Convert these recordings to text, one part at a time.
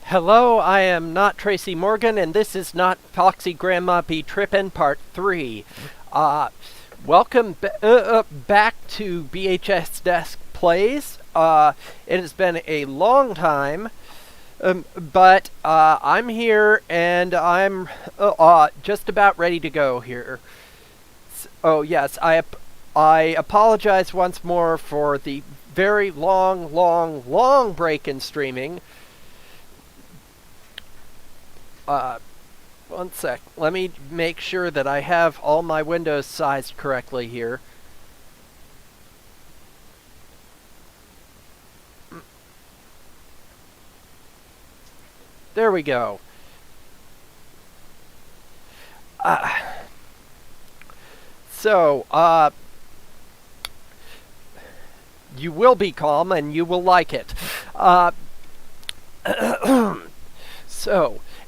Hello, I am not Tracy Morgan, and this is not Foxy Grandma Be Trippin' Part 3. Welcome back to BHS Desk Plays. It has been a long time, but I'm here, and I'm just about ready to go here. Oh, yes, I apologize once more for the very long break in streaming. One sec. Let me make sure that I have all my windows sized correctly here. There we go. You will be calm and you will like it.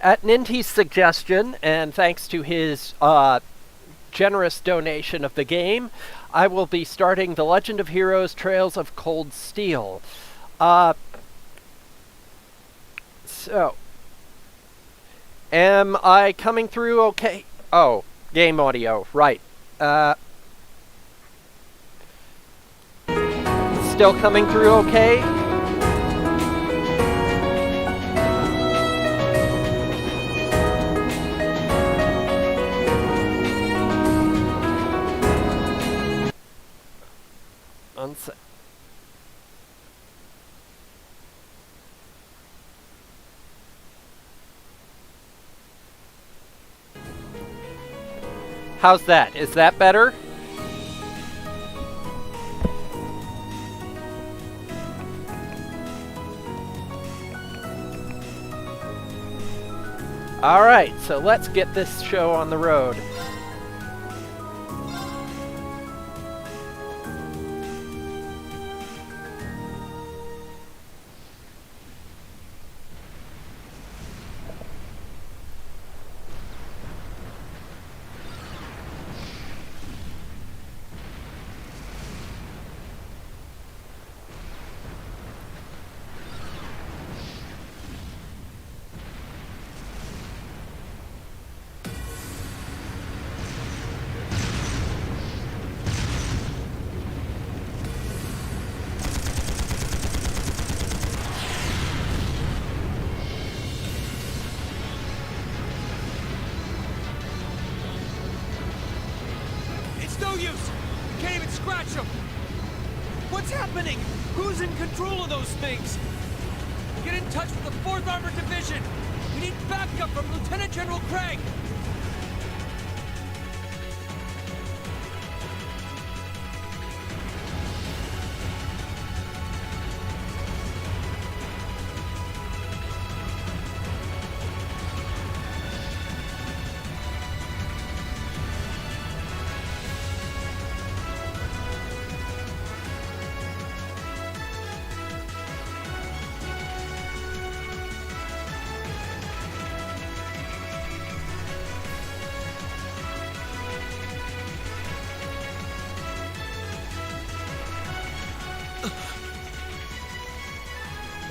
At Ninty's suggestion, and thanks to his generous donation of the game, I will be starting The Legend of Heroes Trails of Cold Steel. Am I coming through okay? Oh, game audio, right. Still coming through okay? How's that? Is that better? Alright, so let's get this show on the road. No use! You can't even scratch them! What's happening? Who's in control of those things? Get in touch with the 4th Armored Division! We need backup from Lieutenant General Craig!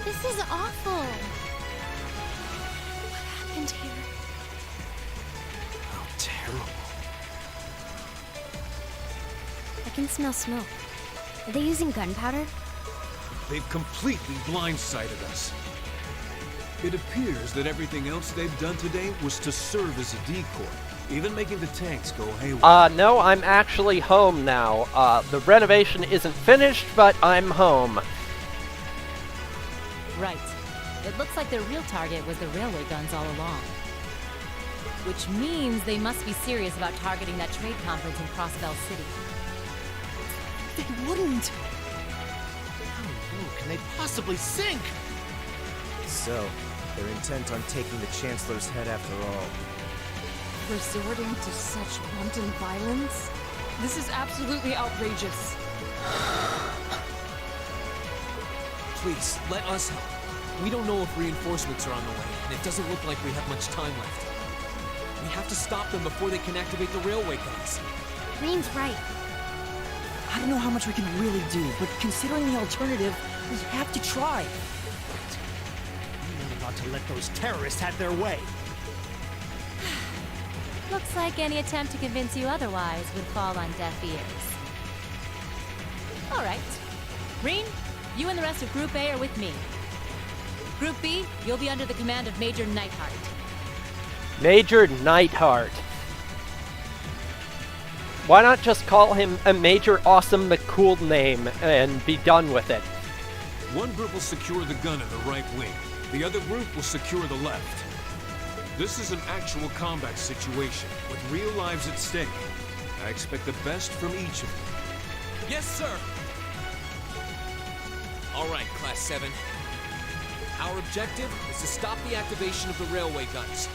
This is awful. What happened here? How terrible. I can smell smoke. Are they using gunpowder? They've completely blindsided us. It appears that everything else they've done today was to serve as a decoy, even making the tanks go haywire. No, I'm actually home now. The renovation isn't finished, but I'm home. Right. It looks like their real target was the railway guns all along. Which means they must be serious about targeting that trade conference in Crossbell City. They wouldn't! How low can they possibly sink? So, they're intent on taking the Chancellor's head after all. Resorting to such wanton violence? This is absolutely outrageous. Please, let us help. We don't know if reinforcements are on the way, and it doesn't look like we have much time left. We have to stop them before they can activate the railway guns. Green's right. I don't know how much we can really do, but considering the alternative, we have to try. We're not allowed to let those terrorists have their way. Looks like any attempt to convince you otherwise would fall on deaf ears. All right. Reen, you and the rest of Group A are with me. Group B, you'll be under the command of Major Neidhart. Major Neidhart. Why not just call him a Major Awesome McCool name and be done with it? One group will secure the gun in the right wing. The other group will secure the left. This is an actual combat situation with real lives at stake. I expect the best from each of you. Yes, sir. All right, Class 7. Our objective is to stop the activation of the railway guns.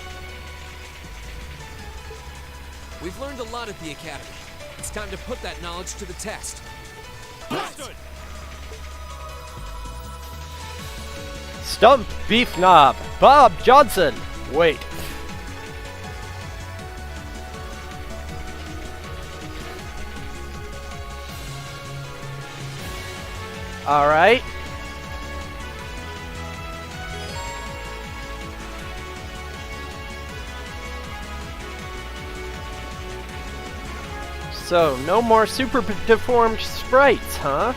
We've learned a lot at the Academy. It's time to put that knowledge to the test. Understood. Stump Beef Knob. Bob Johnson. Wait. All right. So, no more super deformed sprites, huh?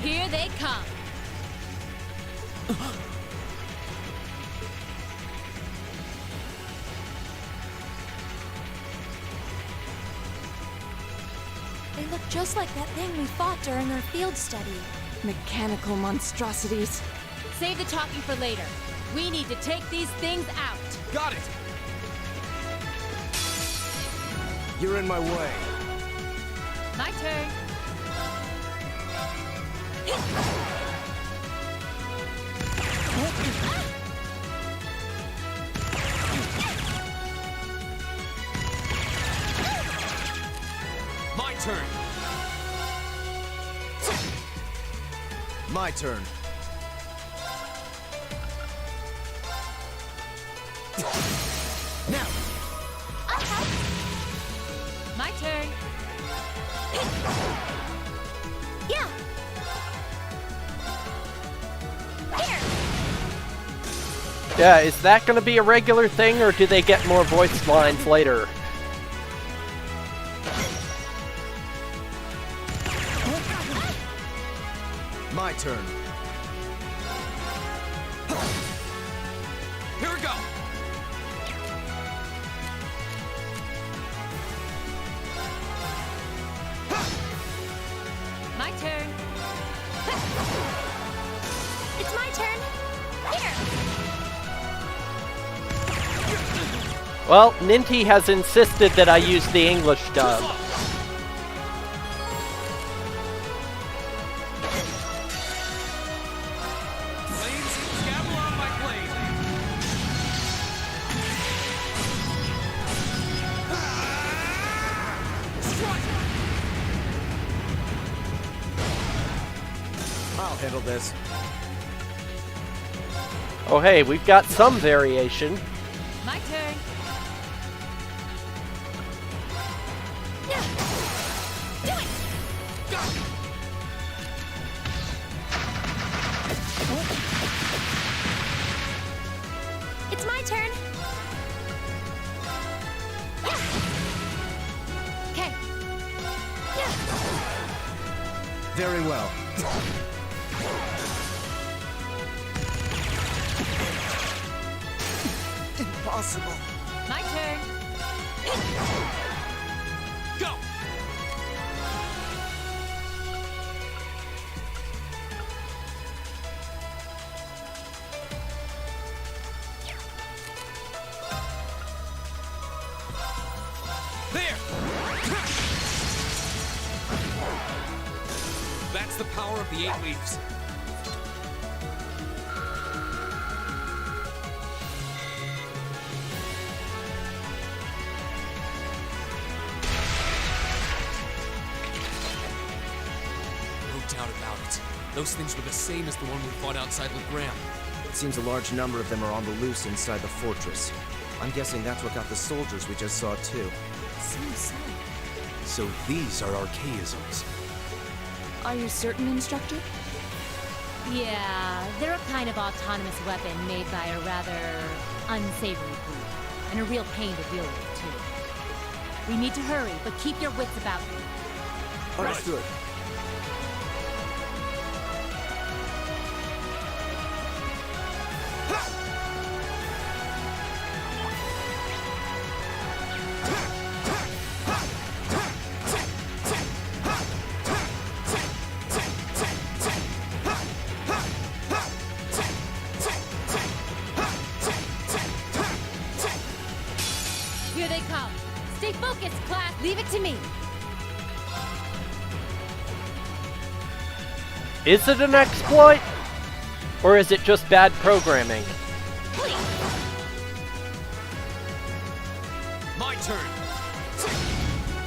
Here they come. They look just like that thing we fought during our field study. Mechanical monstrosities. Save the talking for later. We need to take these things out. Got it. You're in my way. My turn. My turn. My turn. Now. My turn. Yeah. Yeah, is that going to be a regular thing, or do they get more voice lines later? My turn. Here we go. My turn. It's my turn. Here. Well, Ninty has insisted that I use the English dub. Planes, scabble on my plane. Strike! I'll handle this. Oh hey, we've got some variation. My turn. It's my turn. Okay. Very well. Impossible. My turn. Go! There! That's the power of the 8 leaves. No doubt about it. Those things were the same as the one we fought outside with Graham. It seems a large number of them are on the loose inside the fortress. I'm guessing that's what got the soldiers we just saw too. Seems so. So these are archaisms. Are you certain, Instructor? Yeah, they're a kind of autonomous weapon made by a rather unsavory group. And a real pain to deal with, too. We need to hurry, but keep your wits about you. Understood. Here they come. Stay focused, class. Leave it to me. Is it an exploit? Or is it just bad programming? My turn.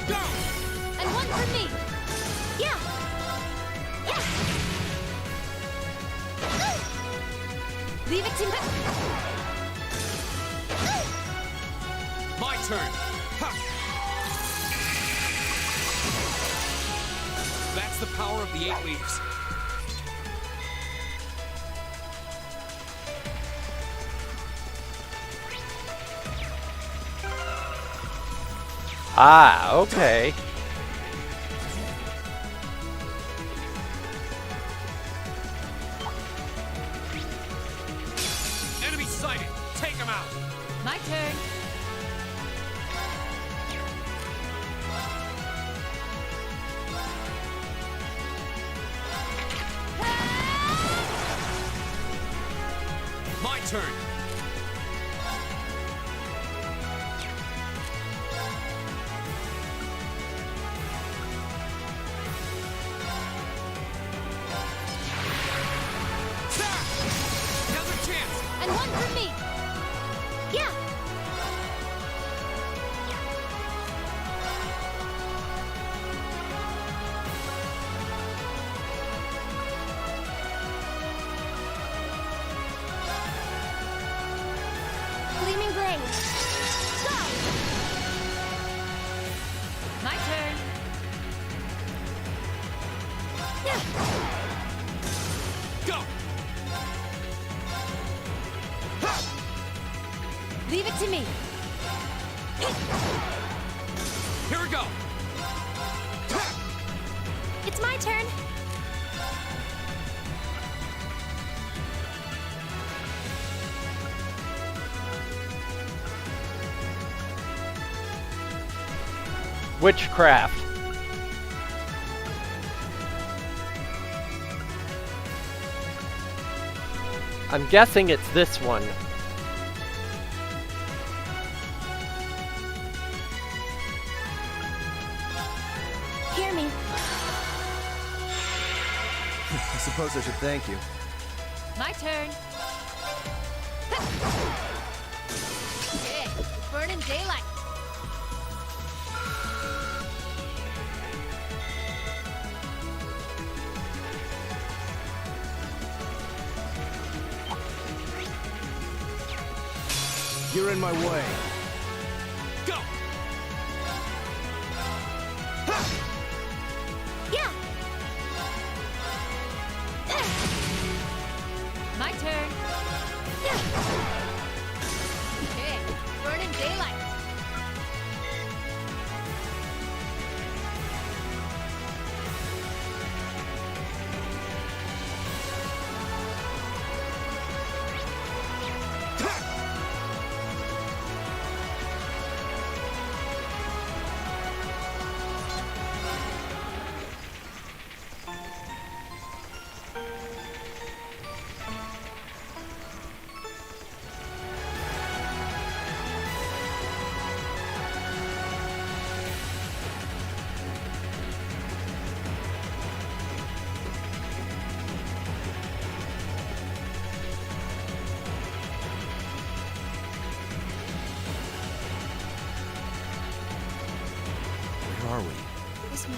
Go! And one for me. Yeah. Yeah. Leave it to me. My turn. Ha! That's the power of the 8 leaves. Ah, okay. Enemy sighted. Take him out. My turn. My turn. Another chance. And one for me. Yeah. Gleaming Blade. Go. My turn. Yeah. Go. Leave it to me. Here we go. It's my turn. Witchcraft. I'm guessing it's this one. Hear me. I suppose I should thank you. My turn. Yeah, burning daylight. You're in my way. Go. Yeah. My turn. Okay, burning daylight.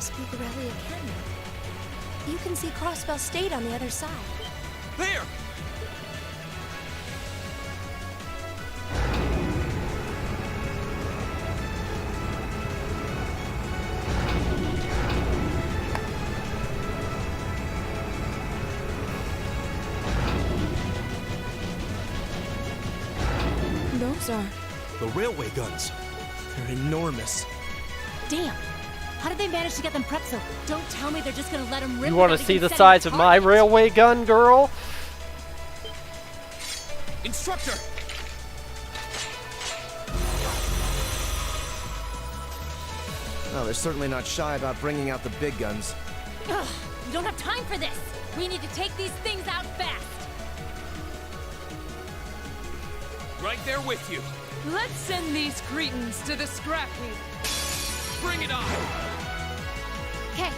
must be Borrelia Canyon. You can see Crossbell State on the other side. There! Those are... The railway guns. They're enormous. Damn! How did they manage to get them prepped so? Don't tell me they're just gonna let them rip. You want want to see the size of my railway gun, girl? Instructor! No, they're certainly not shy about bringing out the big guns. Ugh, we don't have time for this. We need to take these things out fast. Right there with you. Let's send these cretins to the scrap heap. Bring it on! Okay.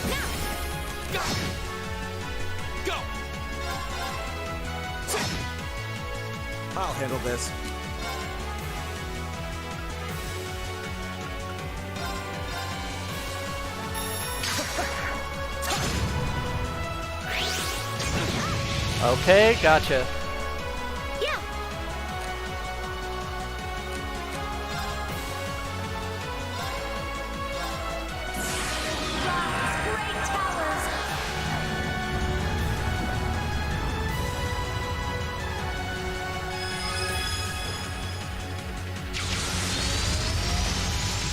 Now! Go! I'll handle this. Okay, gotcha. Yeah! Rise, great towers!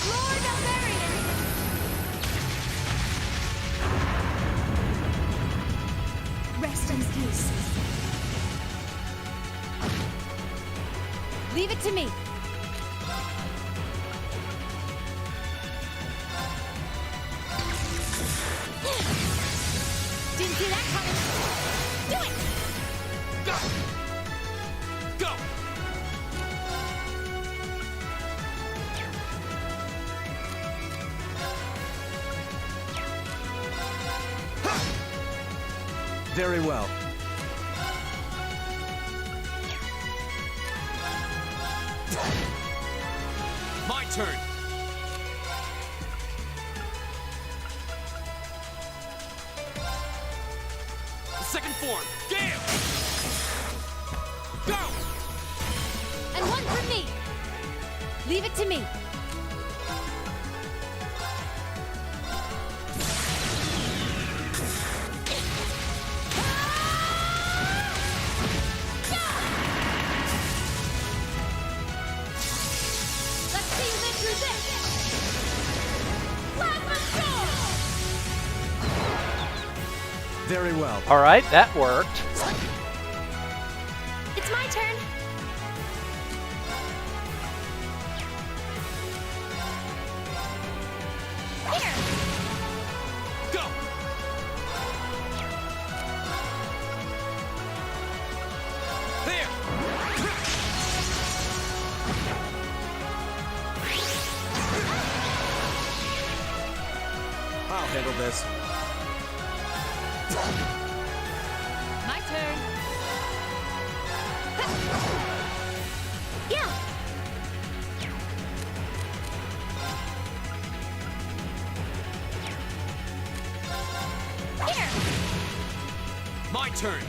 Lord Alvarian! Rest in peace. Leave it to me. Didn't see that coming. Do it! Go! Go! Very well. My turn! The second form, Gale! Go! And one for me. Leave it to me. Let's see you live through this. Plasma Storm! Very well. Alright, that worked. It's my turn. Here. Go! There! I'll handle this. My turn. Yeah. Here. My turn!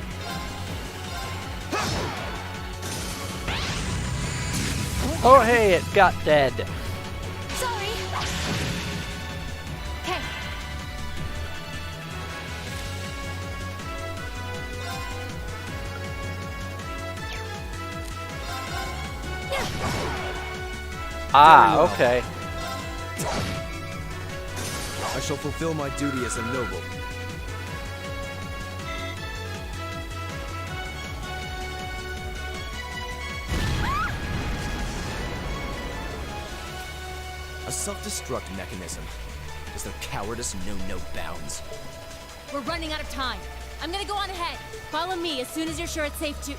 Oh, hey, it got dead. Sorry. Okay. Ah, well. okay. I shall fulfill my duty as a noble. A self-destruct mechanism. Does their cowardice know no bounds? We're running out of time. I'm gonna go on ahead. Follow me as soon as you're sure it's safe to...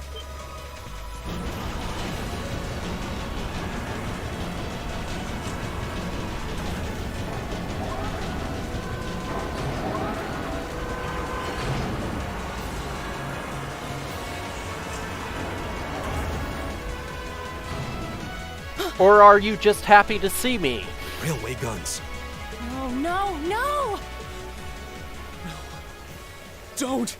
Or are you just happy to see me? Railway guns. Oh, no, no! Don't!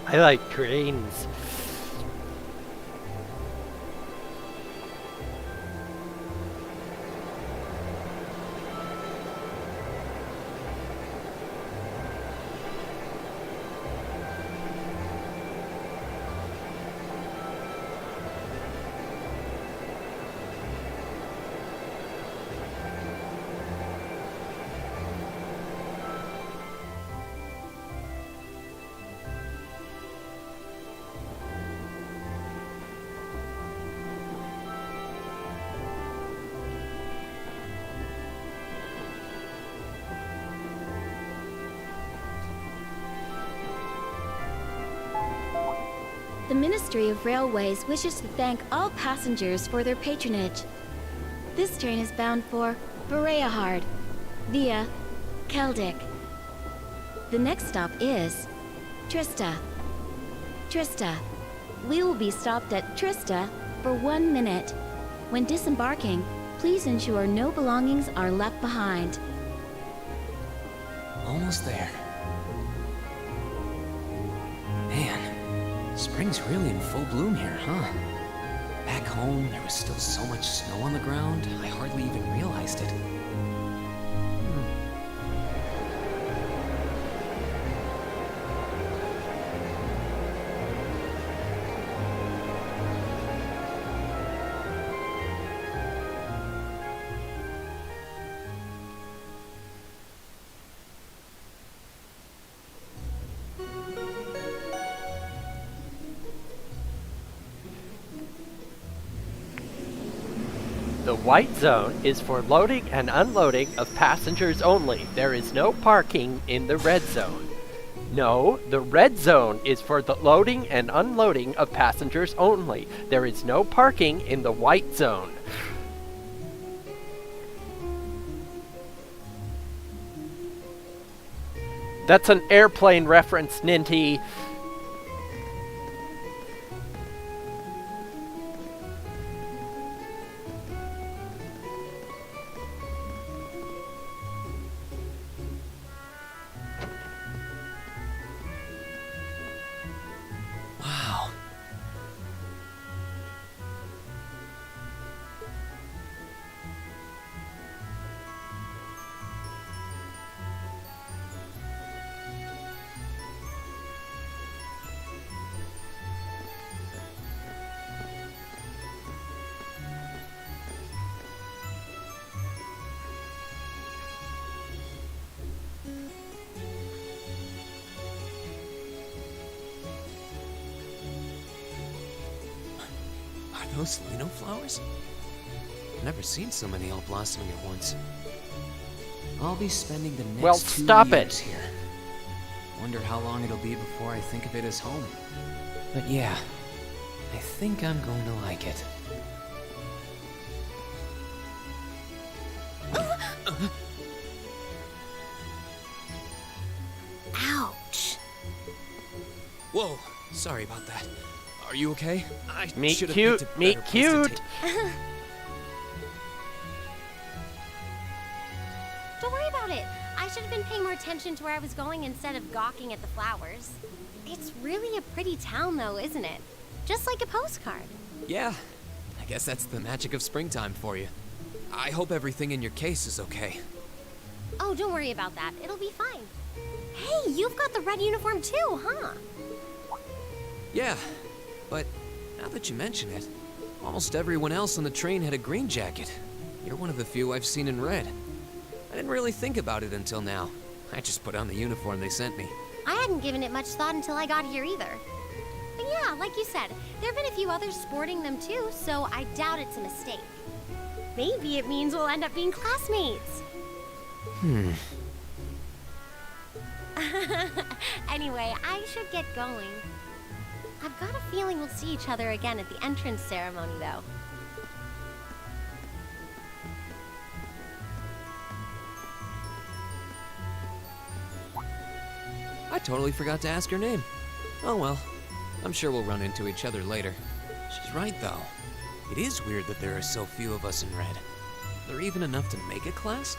I like trains. The Ministry of Railways wishes to thank all passengers for their patronage. This train is bound for Bereahard via Keldic. The next stop is Trista. Trista. We will be stopped at Trista for 1 minute. When disembarking, please ensure no belongings are left behind. Almost there. Man, spring's really in full bloom here, huh? Back home, there was still so much snow on the ground, I hardly even realized it. The white zone is for loading and unloading of passengers only. There is no parking in the red zone. No, the red zone is for the loading and unloading of passengers only. There is no parking in the white zone. That's an airplane reference, Ninty. Wow. Are those Lino flowers? I've never seen so many all blossoming at once. I'll be spending the next Well, 2 stop years it. here. Wonder how long it'll be before I think of it as home. But yeah, I think I'm going to like it. Ouch. Whoa, sorry about that. Are you okay? I Meet should've cute, picked a meet better place to cute. Don't worry about it. I should have been paying more attention to where I was going instead of gawking at the flowers. It's really a pretty town, though, isn't it? Just like a postcard. Yeah, I guess that's the magic of springtime for you. I hope everything in your case is okay. Oh, don't worry about that. It'll be fine. Hey, you've got the red uniform too, huh? Yeah, but now that you mention it, almost everyone else on the train had a green jacket. You're one of the few I've seen in red. I didn't really think about it until now. I just put on the uniform they sent me. I hadn't given it much thought until I got here either. But yeah, like you said, there have been a few others sporting them too, so I doubt it's a mistake. Maybe it means we'll end up being classmates. Anyway, I should get going. I've got a feeling we'll see each other again at the entrance ceremony, though. I totally forgot to ask her name. Oh well, I'm sure we'll run into each other later. She's right though. It is weird that there are so few of us in red. Are there even enough to make a class?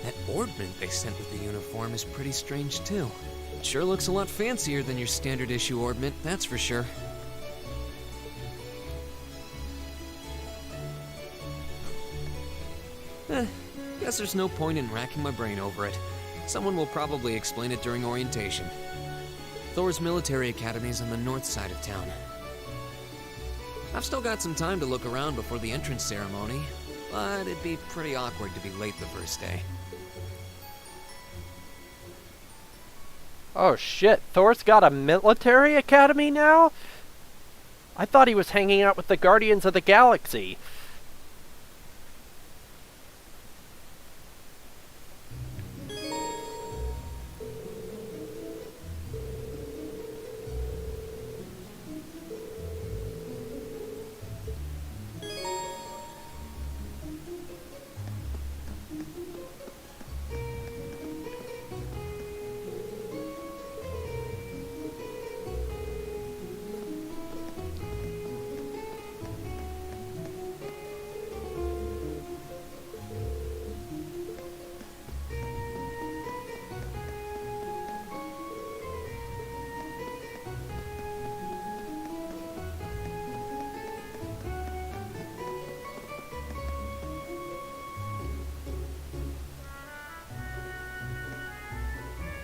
That orbment they sent with the uniform is pretty strange too. It sure looks a lot fancier than your standard issue orbment, that's for sure. Guess there's no point in racking my brain over it. Someone will probably explain it during orientation. Thor's military academy is on the north side of town. I've still got some time to look around before the entrance ceremony, but it'd be pretty awkward to be late the first day. Oh shit, Thor's got a military academy now? I thought he was hanging out with the Guardians of the Galaxy.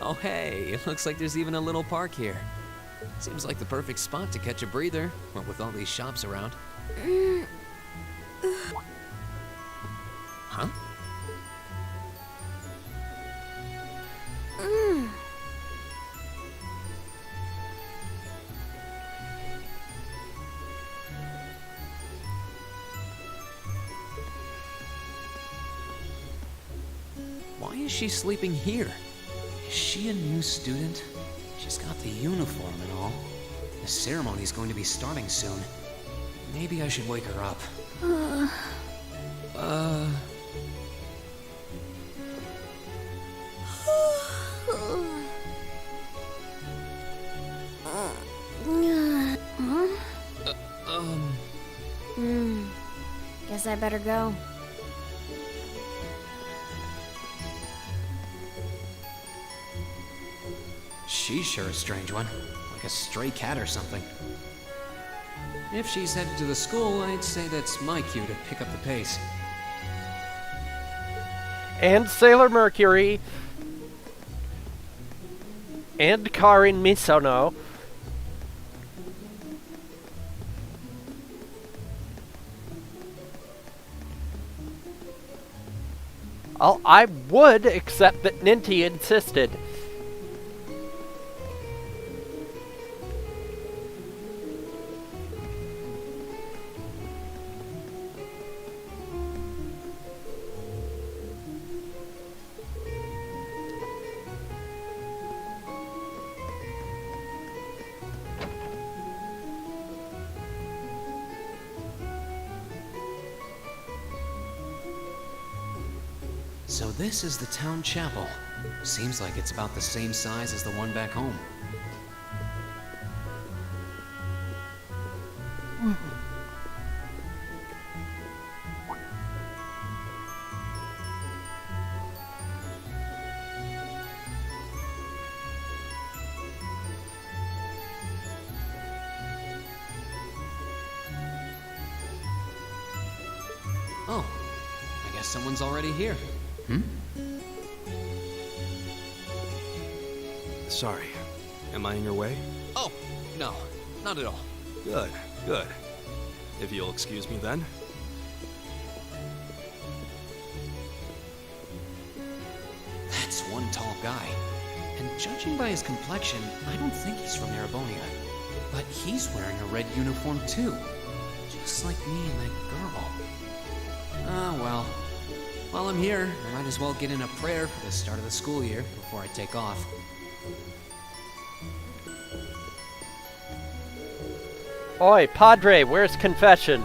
Oh hey, it looks like there's even a little park here. Seems like the perfect spot to catch a breather, what with all these shops around. Huh? Why is she sleeping here? Is she a new student? She's got the uniform and all. The ceremony's going to be starting soon. Maybe I should wake her up. Guess I better go. She's sure a strange one. Like a stray cat or something. If she's headed to the school, I'd say that's my cue to pick up the pace. And Sailor Mercury. And Karin Misono. I would, except that Ninty insisted. So this is the town chapel. Seems like it's about the same size as the one back home. Oh, I guess someone's already here. Sorry. Am I in your way? Oh, no, not at all. Good, good. If you'll excuse me then. That's one tall guy. And judging by his complexion, I don't think he's from Erebonia. But he's wearing a red uniform too. Just like me and that girl. Ah, well. While I'm here, I might as well get in a prayer for the start of the school year before I take off. Oi, Padre, where's confession?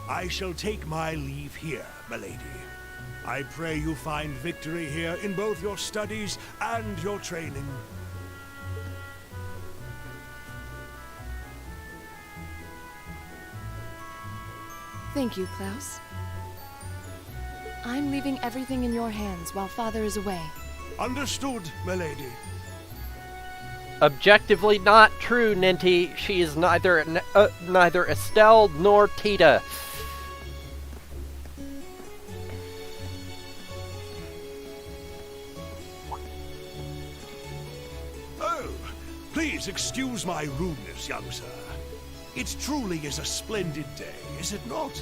I shall take my leave here, milady. I pray you find victory here in both your studies and your training. Thank you, Klaus. I'm leaving everything in your hands while Father is away. Understood, milady. Objectively not true, Ninty. She is neither Estelle nor Tita. Oh, please excuse my rudeness, young sir. It truly is a splendid day, is it not?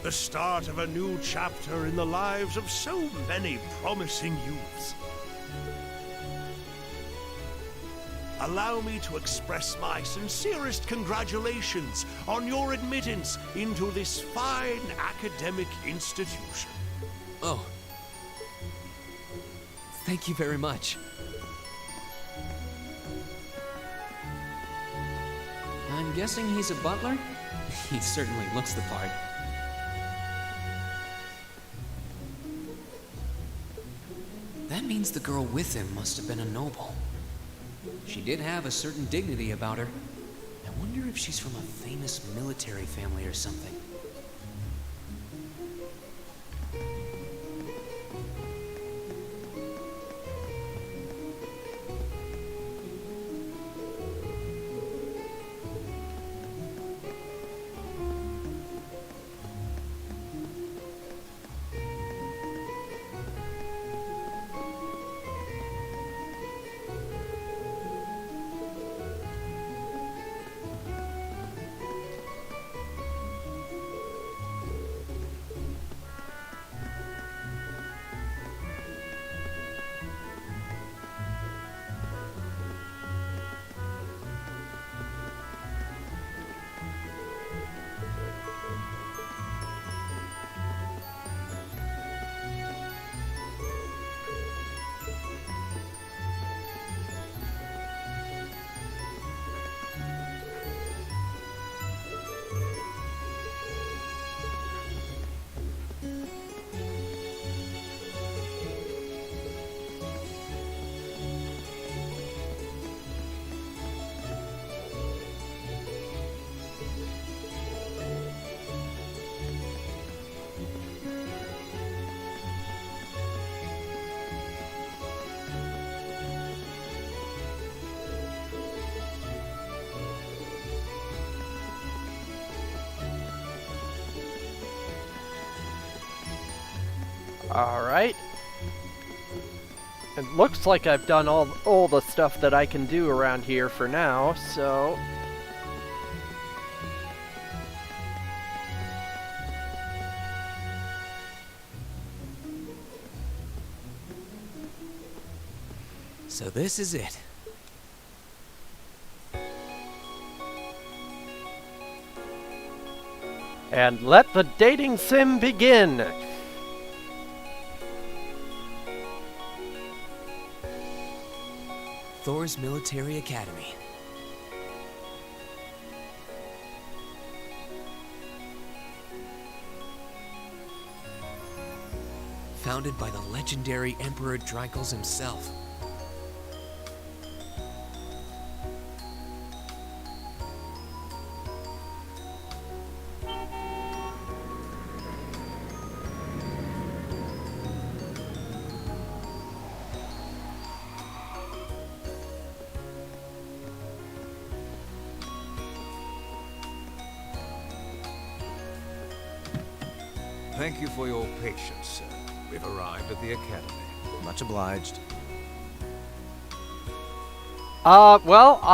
The start of a new chapter in the lives of so many promising youths. Allow me to express my sincerest congratulations on your admittance into this fine academic institution. Oh. Thank you very much. I'm guessing he's a butler? He certainly looks the part. That means the girl with him must have been a noble. She did have a certain dignity about her. I wonder if she's from a famous military family or something. Alright. It looks like I've done all the stuff that I can do around here for now, so... So this is it. And let the dating sim begin! Thor's Military Academy. Founded by the legendary Emperor Dreikels himself. Thank you for your patience, sir. We've arrived at the academy. Much obliged. I'm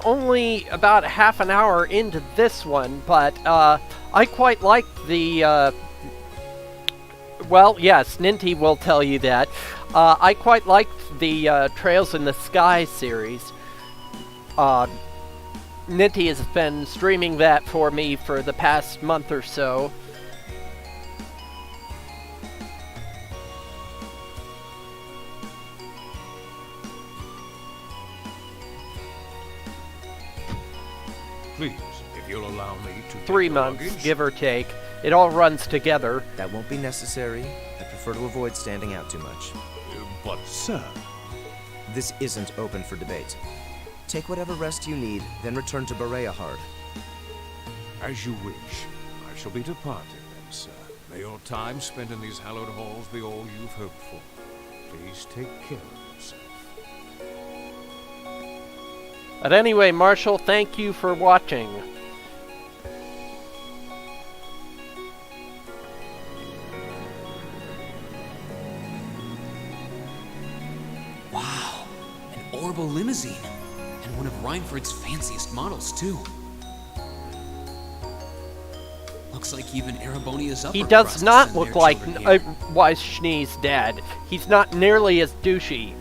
only about half an hour into this one, but, I quite like the, well, yes, Ninty will tell you that. I quite liked the, Trails in the Sky series. Ninty has been streaming that for me for the past month or so. Please, if you'll allow me to take 3 your months, luggage. give or take. It all runs together. That won't be necessary. I prefer to avoid standing out too much. But, sir, This isn't open for debate. Take whatever rest you need, then return to Bereahard. as you wish. I shall be departing then, sir. May your time spent in these hallowed halls be all you've hoped for. Please take care of yourself. But anyway, Marshall, thank you for watching. Wow, an orbital limousine. And one of Reinford's fanciest models, too. Looks like even Erebonia's upper He does crusts not send look their like children here. Wise Schnee's dad. He's not nearly as douchey.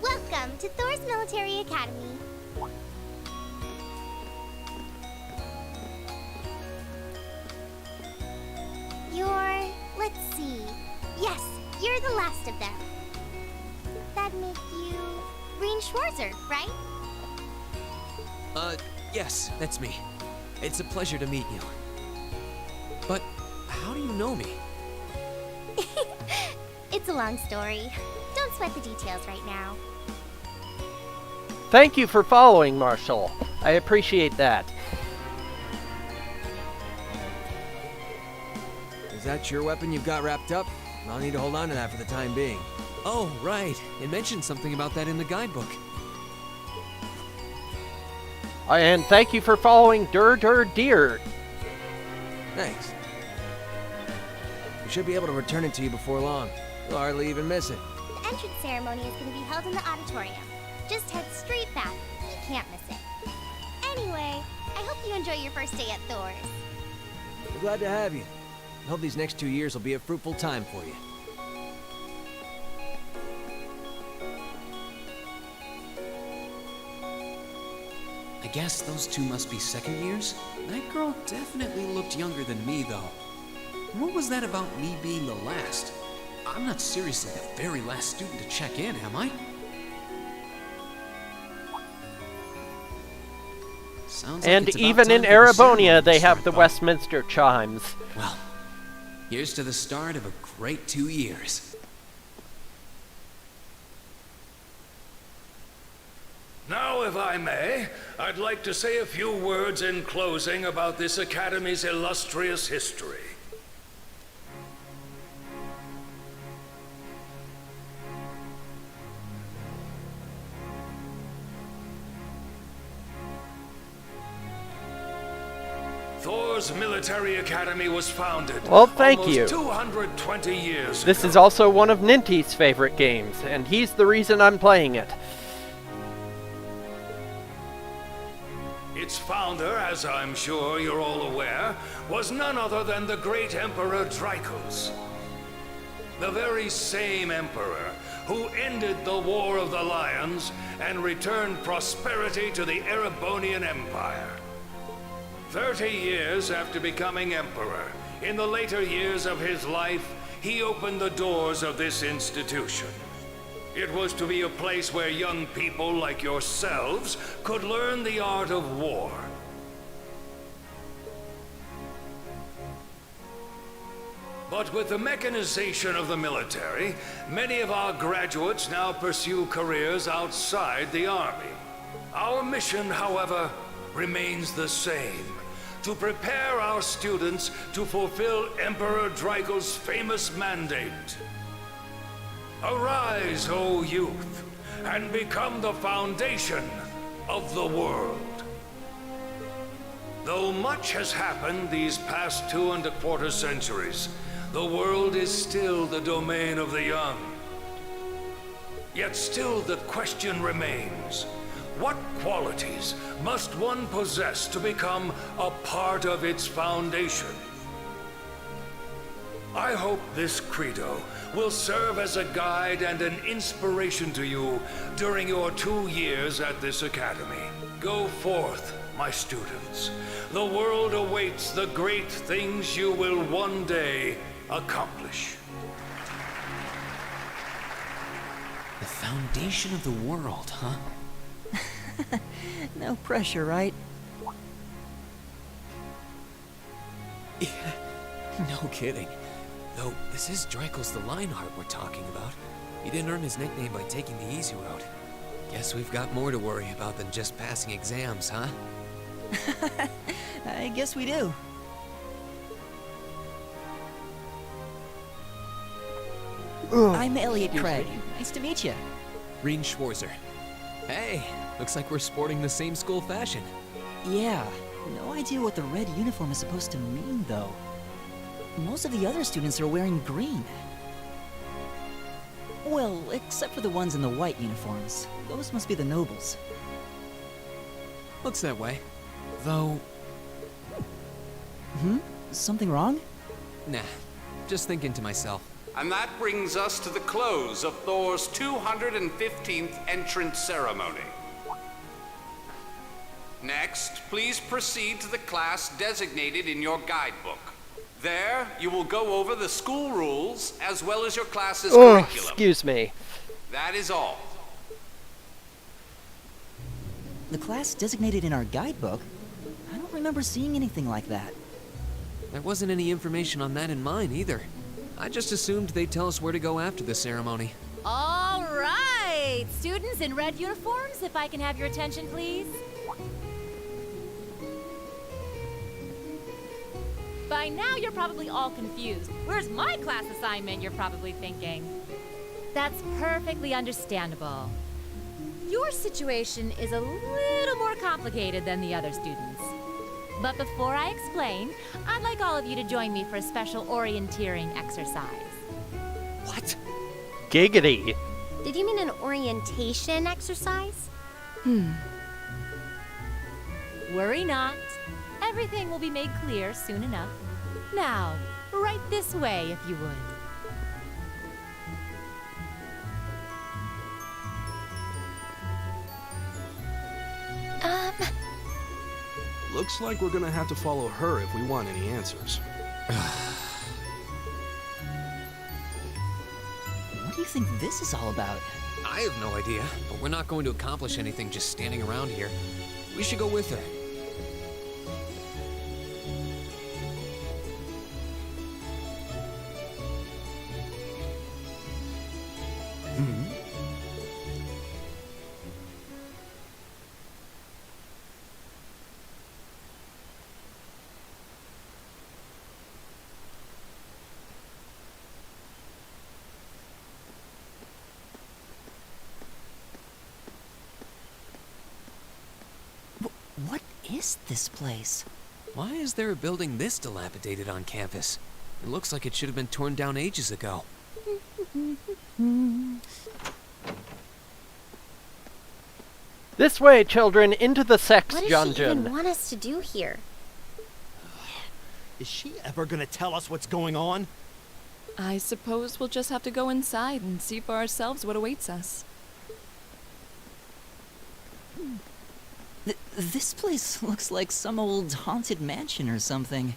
Welcome to Thor's Military Academy. Let's see. Yes, you're the last of them. That'd make you Green Schwarzer, right? Yes, that's me. It's a pleasure to meet you. But how do you know me? It's a long story. Don't sweat the details right now. Thank you for following, Marshall. I appreciate that. Is that your weapon you've got wrapped up? I'll need to hold on to that for the time being. Oh, right. It mentioned something about that in the guidebook. And thank you for following Deer. Thanks. We should be able to return it to you before long. You'll hardly even miss it. The entrance ceremony is going to be held in the auditorium. Just head straight back. You can't miss it. Anyway, I hope you enjoy your first day at Thor's. We're glad to have you. I hope these next 2 years will be a fruitful time for you. I guess those two must be second years? That girl definitely looked younger than me, though. What was that about me being the last? I'm not seriously the very last student to check in, am I? Sounds like And it's about even in time for the Erebonia, ceremony they to have start, the though. Westminster chimes. Well, here's to the start of a great 2 years. Now, if I may, I'd like to say a few words in closing about this Academy's illustrious history. Thor's military academy was founded. Well, thank almost you. 220 years This ago. is also one of Ninty's favorite games, and he's the reason I'm playing it. Its founder, as I'm sure you're all aware, was none other than the great Emperor Dracos. The very same emperor who ended the War of the Lions and returned prosperity to the Erebonian Empire. 30 years after becoming emperor, in the later years of his life, he opened the doors of this institution. It was to be a place where young people like yourselves could learn the art of war. But with the mechanization of the military, many of our graduates now pursue careers outside the army. Our mission, however, remains the same: to prepare our students to fulfill Emperor Dracos' famous mandate. Arise, O youth, and become the foundation of the world. Though much has happened these past 2¼ centuries, the world is still the domain of the young. Yet still the question remains: what qualities must one possess to become a part of its foundation? I hope this credo will serve as a guide and an inspiration to you during your 2 years at this academy. Go forth, my students. The world awaits the great things you will one day accomplish. The foundation of the world, huh? No pressure, right? No kidding. Though, this is Dracos the Lionheart we're talking about. He didn't earn his nickname by taking the easy route. Guess we've got more to worry about than just passing exams, huh? I guess we do. I'm Elliot Craig. Nice to meet you. Reen Schwarzer. Hey, looks like we're sporting the same school fashion. Yeah, no idea what the red uniform is supposed to mean, though. Most of the other students are wearing green. Well, except for the ones in the white uniforms. Those must be the nobles. Looks that way. Though, Something wrong? nah, just thinking to myself. And that brings us to the close of Thor's 215th entrance ceremony. Next, please proceed to the class designated in your guidebook. There, you will go over the school rules as well as your class's curriculum. Excuse me. That is all. The class designated in our guidebook? I don't remember seeing anything like that. There wasn't any information on that in mine either. I just assumed they'd tell us where to go after the ceremony. All right! Students in red uniforms, if I can have your attention, please. By now, you're probably all confused. Where's my class assignment, you're probably thinking. That's perfectly understandable. Your situation is a little more complicated than the other students. But before I explain, I'd like all of you to join me for a special orienteering exercise. What? Giggity. Did you mean an orientation exercise? Worry not. Everything will be made clear soon enough. Now, right this way, if you would. Looks like we're gonna have to follow her if we want any answers. What do you think this is all about? I have no idea, but we're not going to accomplish anything just standing around here. We should go with her. What is this place? Why is there a building this dilapidated on campus? It looks like it should have been torn down ages ago. This way, children, into the sex What does dungeon. she even want us to do here? Is she ever gonna tell us what's going on? I suppose we'll just have to go inside and see for ourselves what awaits us. This place looks like some old haunted mansion or something.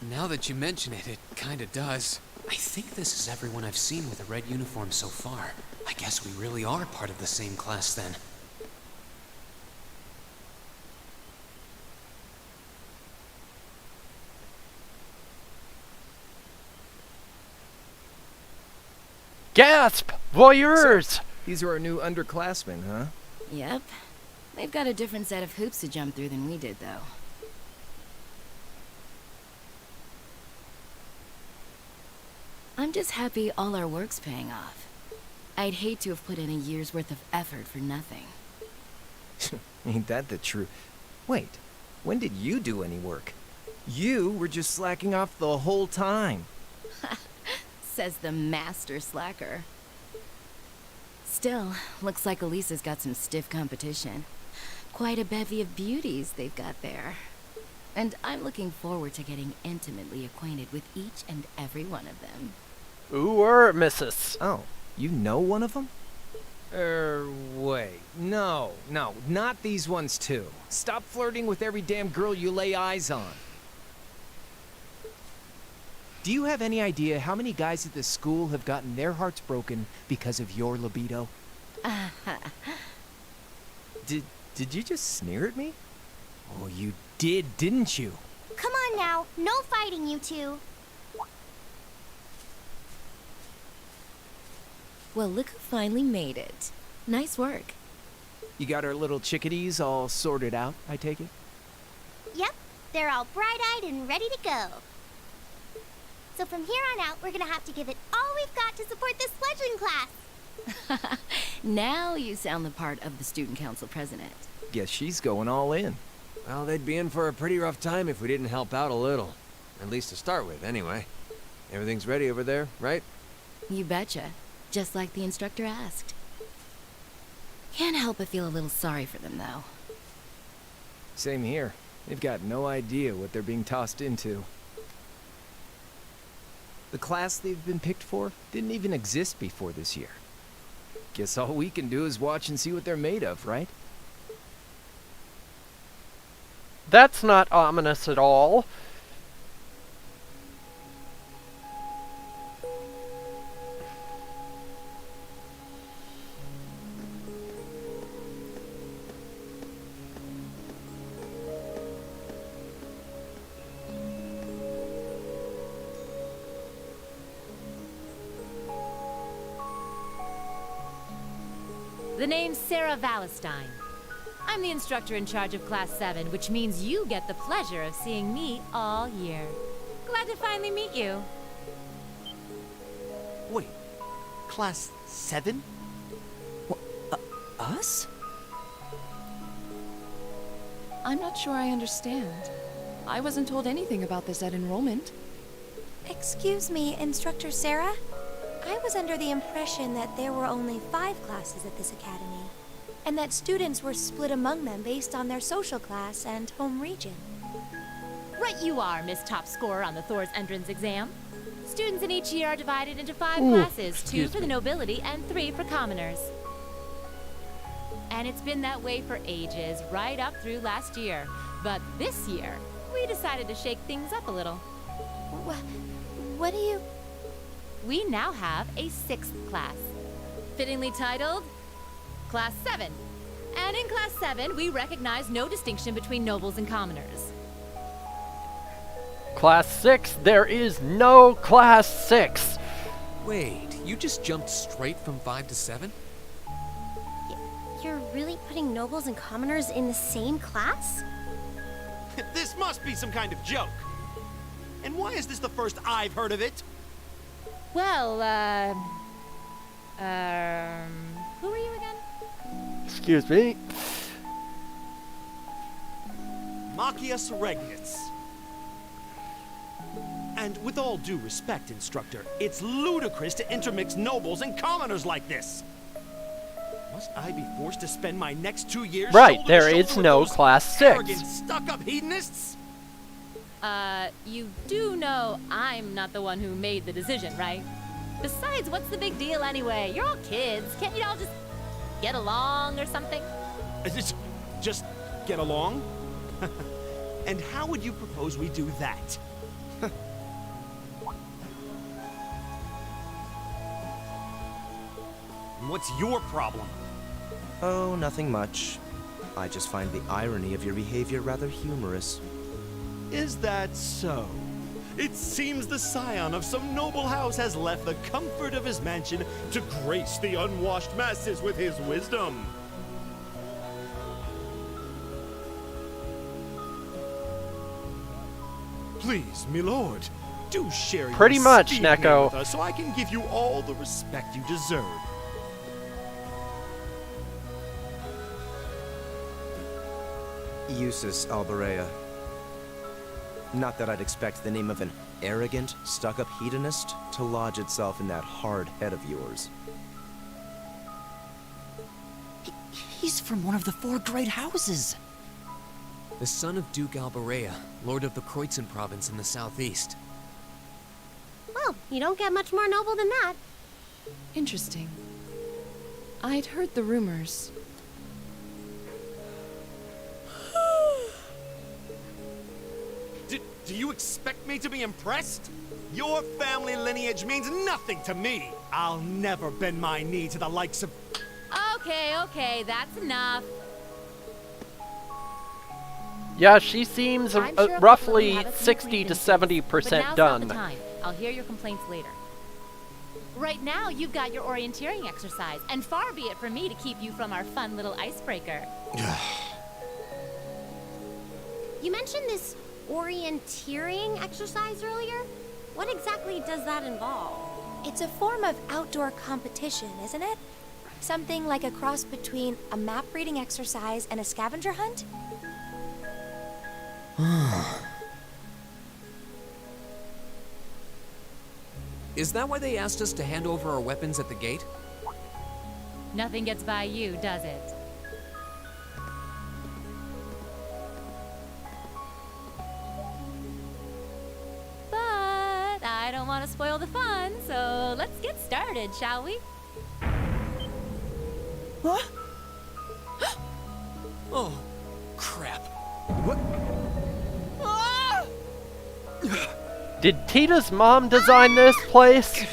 Now that you mention it, it kinda does. I think this is everyone I've seen with a red uniform so far. I guess we really are part of the same class then. Gasp! Voyeurs! These are our new underclassmen, huh? Yep. They've got a different set of hoops to jump through than we did, though. I'm just happy all our work's paying off. I'd hate to have put in a year's worth of effort for nothing. Ain't that the truth? Wait, when did you do any work? You were just slacking off the whole time. Says the master slacker. Still, looks like Elisa's got some stiff competition. Quite a bevy of beauties they've got there. And I'm looking forward to getting intimately acquainted with each and every one of them. Missus. Oh, you know one of them? Wait. No, not these ones too. Stop flirting with every damn girl you lay eyes on. Do you have any idea how many guys at this school have gotten their hearts broken because of your libido? Did you just sneer at me? Oh, you did, didn't you? Come on now, no fighting, you two. Well, look who finally made it. Nice work. You got our little chickadees all sorted out, I take it? Yep, they're all bright-eyed and ready to go. So from here on out, we're gonna have to give it all we've got to support this fledgling class. Now you sound the part of the student council president. Guess she's going all in. Well, they'd be in for a pretty rough time if we didn't help out a little. At least to start with, anyway. Everything's ready over there, right? You betcha. Just like the instructor asked. Can't help but feel a little sorry for them, though. Same here. They've got no idea what they're being tossed into. The class they've been picked for didn't even exist before this year. Guess all we can do is watch and see what they're made of, right? That's not ominous at all. The name's Sarah Valestine. I'm the instructor in charge of Class 7, which means you get the pleasure of seeing me all year. Glad to finally meet you. Wait, Class 7? Us? I'm not sure I understand. I wasn't told anything about this at enrollment. Excuse me, Instructor Sarah? I was under the impression that there were only 5 classes at this academy, and that students were split among them based on their social class and home region. Right you are, Miss Top Scorer on the Thor's entrance exam. Students in each year are divided into 5 Ooh, classes, 2 excuse for the me. nobility and 3 for commoners. And it's been that way for ages, right up through last year. But this year, we decided to shake things up a little. What do you... We now have a 6th class, fittingly titled Class 7. And in Class 7, we recognize no distinction between nobles and commoners. Class 6, there is no Class 6. Wait, you just jumped straight from 5 to 7? You're really putting nobles and commoners in the same class? This must be some kind of joke. And why is this the first I've heard of it? Well, who are you again? Excuse me. Machias Regnitz. And with all due respect, Instructor, it's ludicrous to intermix nobles and commoners like this. Must I be forced to spend my next 2 years Right, shoulder to there shoulder is with no those Class 6. arrogant, stuck-up hedonists? You do know I'm not the one who made the decision, right? Besides, what's the big deal anyway? You're all kids. Can't you all just get along or something? Just get along? And how would you propose we do that? What's your problem? Oh, nothing much. I just find the irony of your behavior rather humorous. Is that so? It seems the scion of some noble house has left the comfort of his mansion to grace the unwashed masses with his wisdom. Please, my lord, do share your Pretty much, speed name Neko. with us so I can give you all the respect you deserve. Eustace Alberea. Not that I'd expect the name of an arrogant, stuck-up hedonist to lodge itself in that hard head of yours. He's from one of the 4 great houses. The son of Duke Alberea, lord of the Kreutzen province in the southeast. Well, you don't get much more noble than that. Interesting. I'd heard the rumors. Do you expect me to be impressed? Your family lineage means nothing to me. I'll never bend my knee to the likes of... Okay, that's enough. Yeah, she seems I'm sure roughly we'll have a few 60 to grievances, 70% but now's done. Not the time. I'll hear your complaints later. Right now, you've got your orienteering exercise, and far be it from me to keep you from our fun little icebreaker. You mentioned this orienteering exercise earlier? What exactly does that involve? It's a form of outdoor competition, isn't it? Something like a cross between a map-reading exercise and a scavenger hunt? Is that why they asked us to hand over our weapons at the gate? Nothing gets by you, does it? But I don't want to spoil the fun, so let's get started, shall we? What? Oh, crap. What? Did Tita's mom design this place?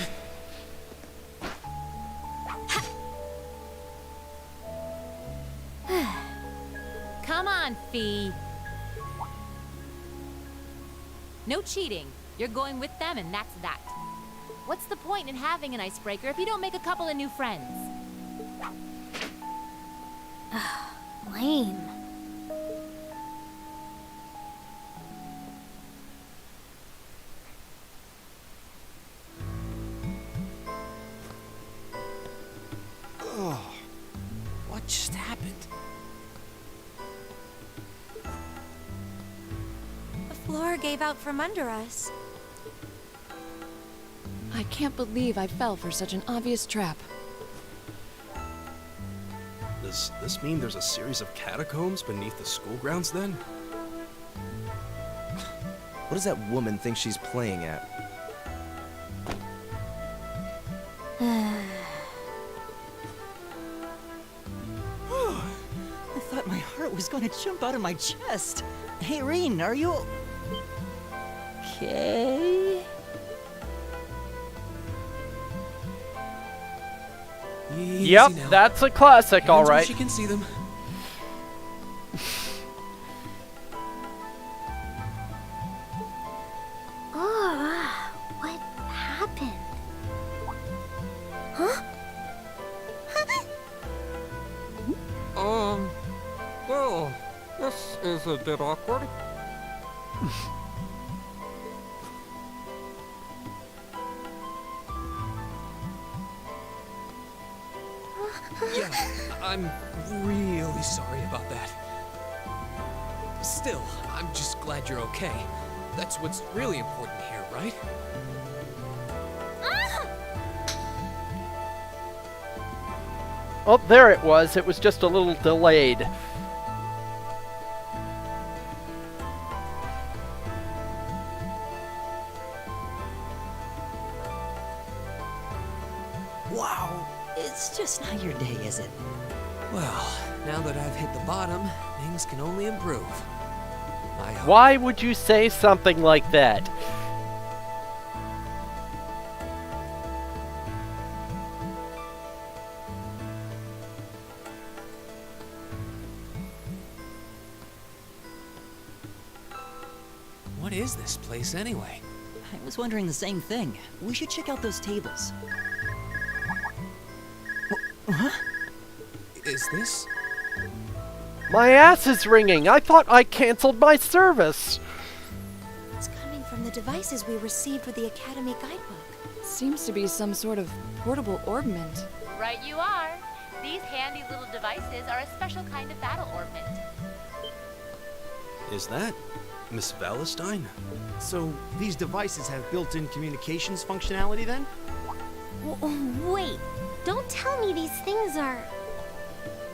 Come on, Fee. No cheating. You're going with them, and that's that. What's the point in having an icebreaker if you don't make a couple of new friends? Lame. Oh, what just happened? The floor gave out from under us. I can't believe I fell for such an obvious trap. Does this mean there's a series of catacombs beneath the school grounds then? What does that woman think she's playing at? I thought my heart was gonna jump out of my chest. Hey, Reen, are you... okay? Yep, that's a classic, all right. She can see them. Oh, what happened? Huh? Well, this is a bit awkward. Yeah, I'm really sorry about that. Still, I'm just glad you're okay. That's what's really important here, right? Oh, there it was. It was just a little delayed. Wow, it's just not your day, is it? Well, now that I've hit the bottom, things can only improve. I hope. Why would you say something like that? What is this place anyway? I was wondering the same thing. We should check out those tables. Huh? Is this? My ass is ringing. I thought I canceled my service. It's coming from the devices we received with the Academy Guidebook. Seems to be some sort of portable orbment. Right you are. These handy little devices are a special kind of battle orbment. Is that Miss Valentine? So, these devices have built-in communications functionality then? Wait, don't tell me these things are...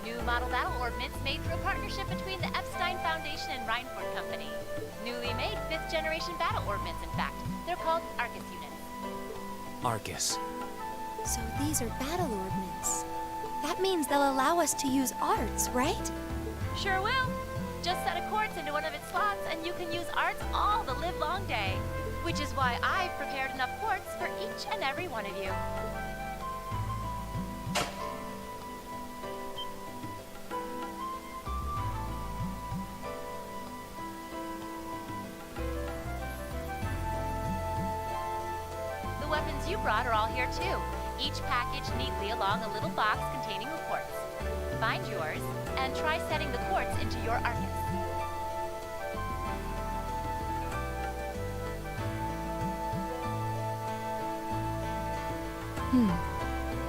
New model battle orbments made through a partnership between the Epstein Foundation and Reinford Company. Newly made 5th generation battle orbments, in fact. They're called Arcus units. Arcus. So these are battle ordnance. That means they'll allow us to use arts, right? Sure will. Just set a quartz into one of its slots and you can use arts all the livelong day. Which is why I've prepared enough quartz for each and every one of you. The weapons you brought are all here too. Each packaged neatly along a little box containing a quartz. Find yours, and try setting the quartz into your Arcus.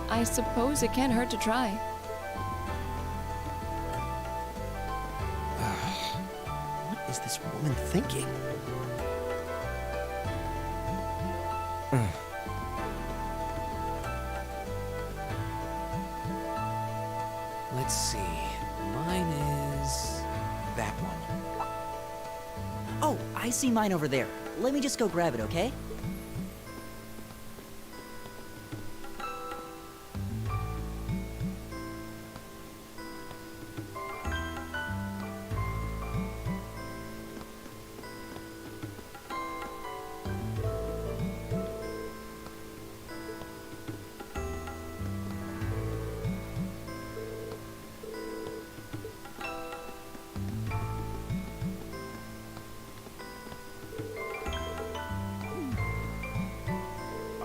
I suppose it can't hurt to try. What is this woman thinking? Let's see. Mine is that one. Oh, I see mine over there. Let me just go grab it, okay?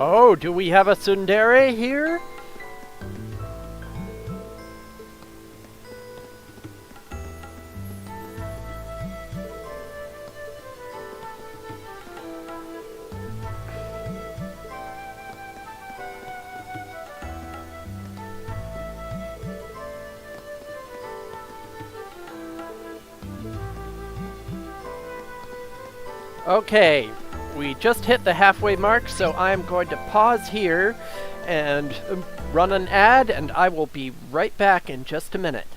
Oh, do we have a tsundere here? Okay, we just hit the halfway mark, so I'm going to pause here and run an ad, and I will be right back in just a minute.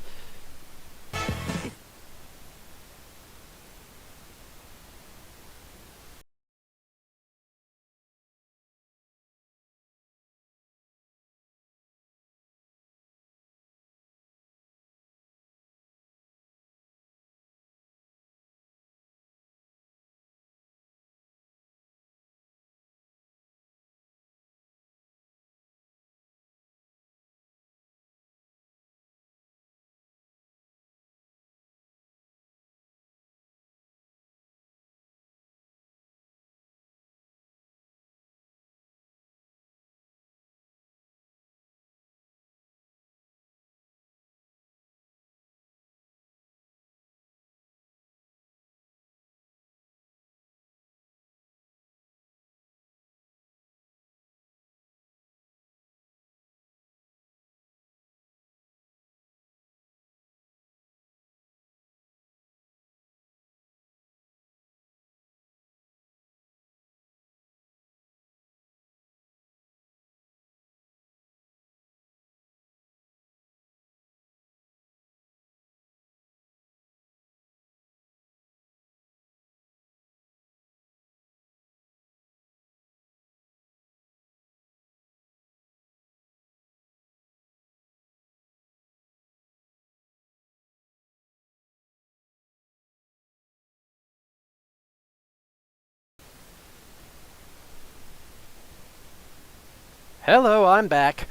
Hello, I'm back.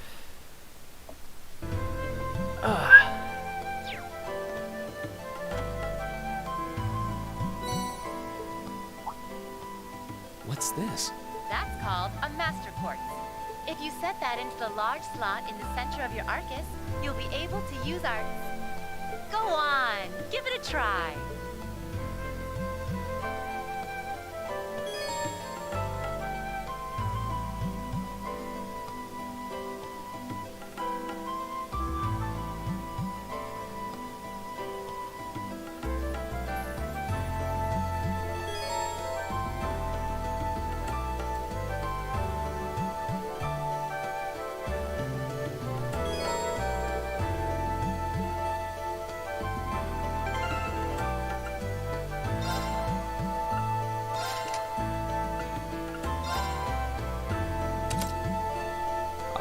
What's this? That's called a master quartz. If you set that into the large slot in the center of your Arcus, you'll be able to use arts. Go on, give it a try.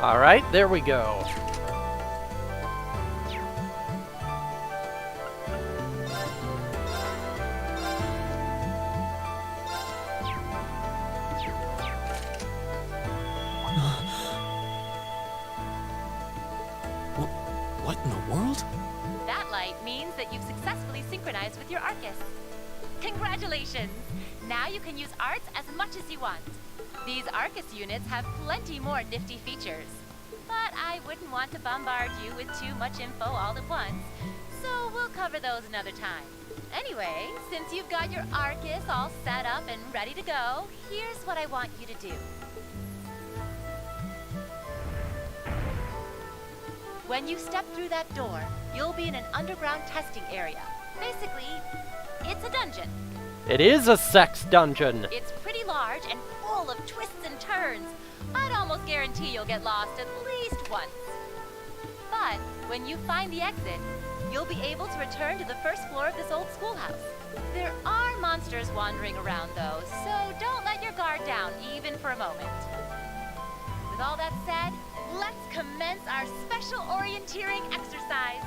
Alright, there we go. What in the world? That light means that you've successfully synchronized with your Arcus. Congratulations! Now you can use arts as much as you want. These Arcus units have plenty more nifty features. But I wouldn't want to bombard you with too much info all at once, so we'll cover those another time. Anyway, since you've got your Arcus all set up and ready to go, here's what I want you to do. When you step through that door, you'll be in an underground testing area. Basically, it's a dungeon. It is a sex dungeon. It's pretty large and full of twists and turns. I'd almost guarantee you'll get lost at least once. But when you find the exit, you'll be able to return to the first floor of this old schoolhouse. There are monsters wandering around though, so don't let your guard down even for a moment. With all that said, let's commence our special orienteering exercise.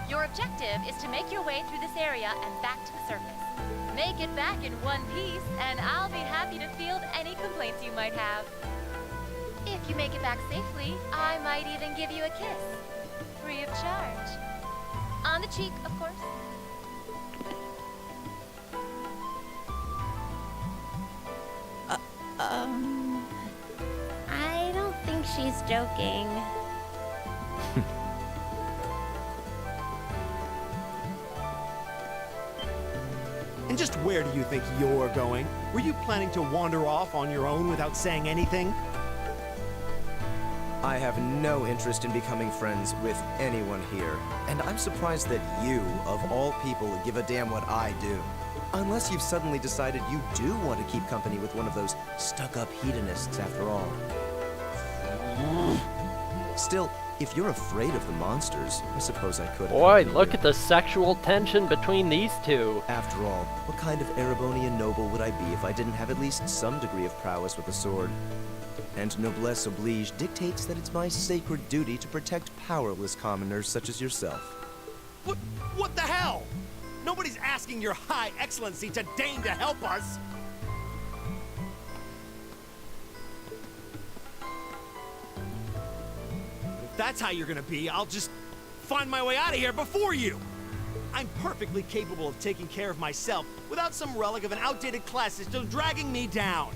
Your objective is to make your way through this area and back to the surface. Make it back in one piece, and I'll be happy to field any complaints you might have. If you make it back safely, I might even give you a kiss. Free of charge. On the cheek, of course. I don't think she's joking. And just where do you think you're going? Were you planning to wander off on your own without saying anything? I have no interest in becoming friends with anyone here, and I'm surprised that you, of all people, give a damn what I do. Unless you've suddenly decided you do want to keep company with one of those stuck-up hedonists after all. Still, if you're afraid of the monsters, I suppose I could. Boy, look at the sexual tension between these two. After all, what kind of Erebonian noble would I be if I didn't have at least some degree of prowess with a sword? And noblesse oblige dictates that it's my sacred duty to protect powerless commoners such as yourself. What the hell? Nobody's asking your high excellency to deign to help us! If that's how you're gonna be, I'll just find my way out of here before you! I'm perfectly capable of taking care of myself without some relic of an outdated class system dragging me down!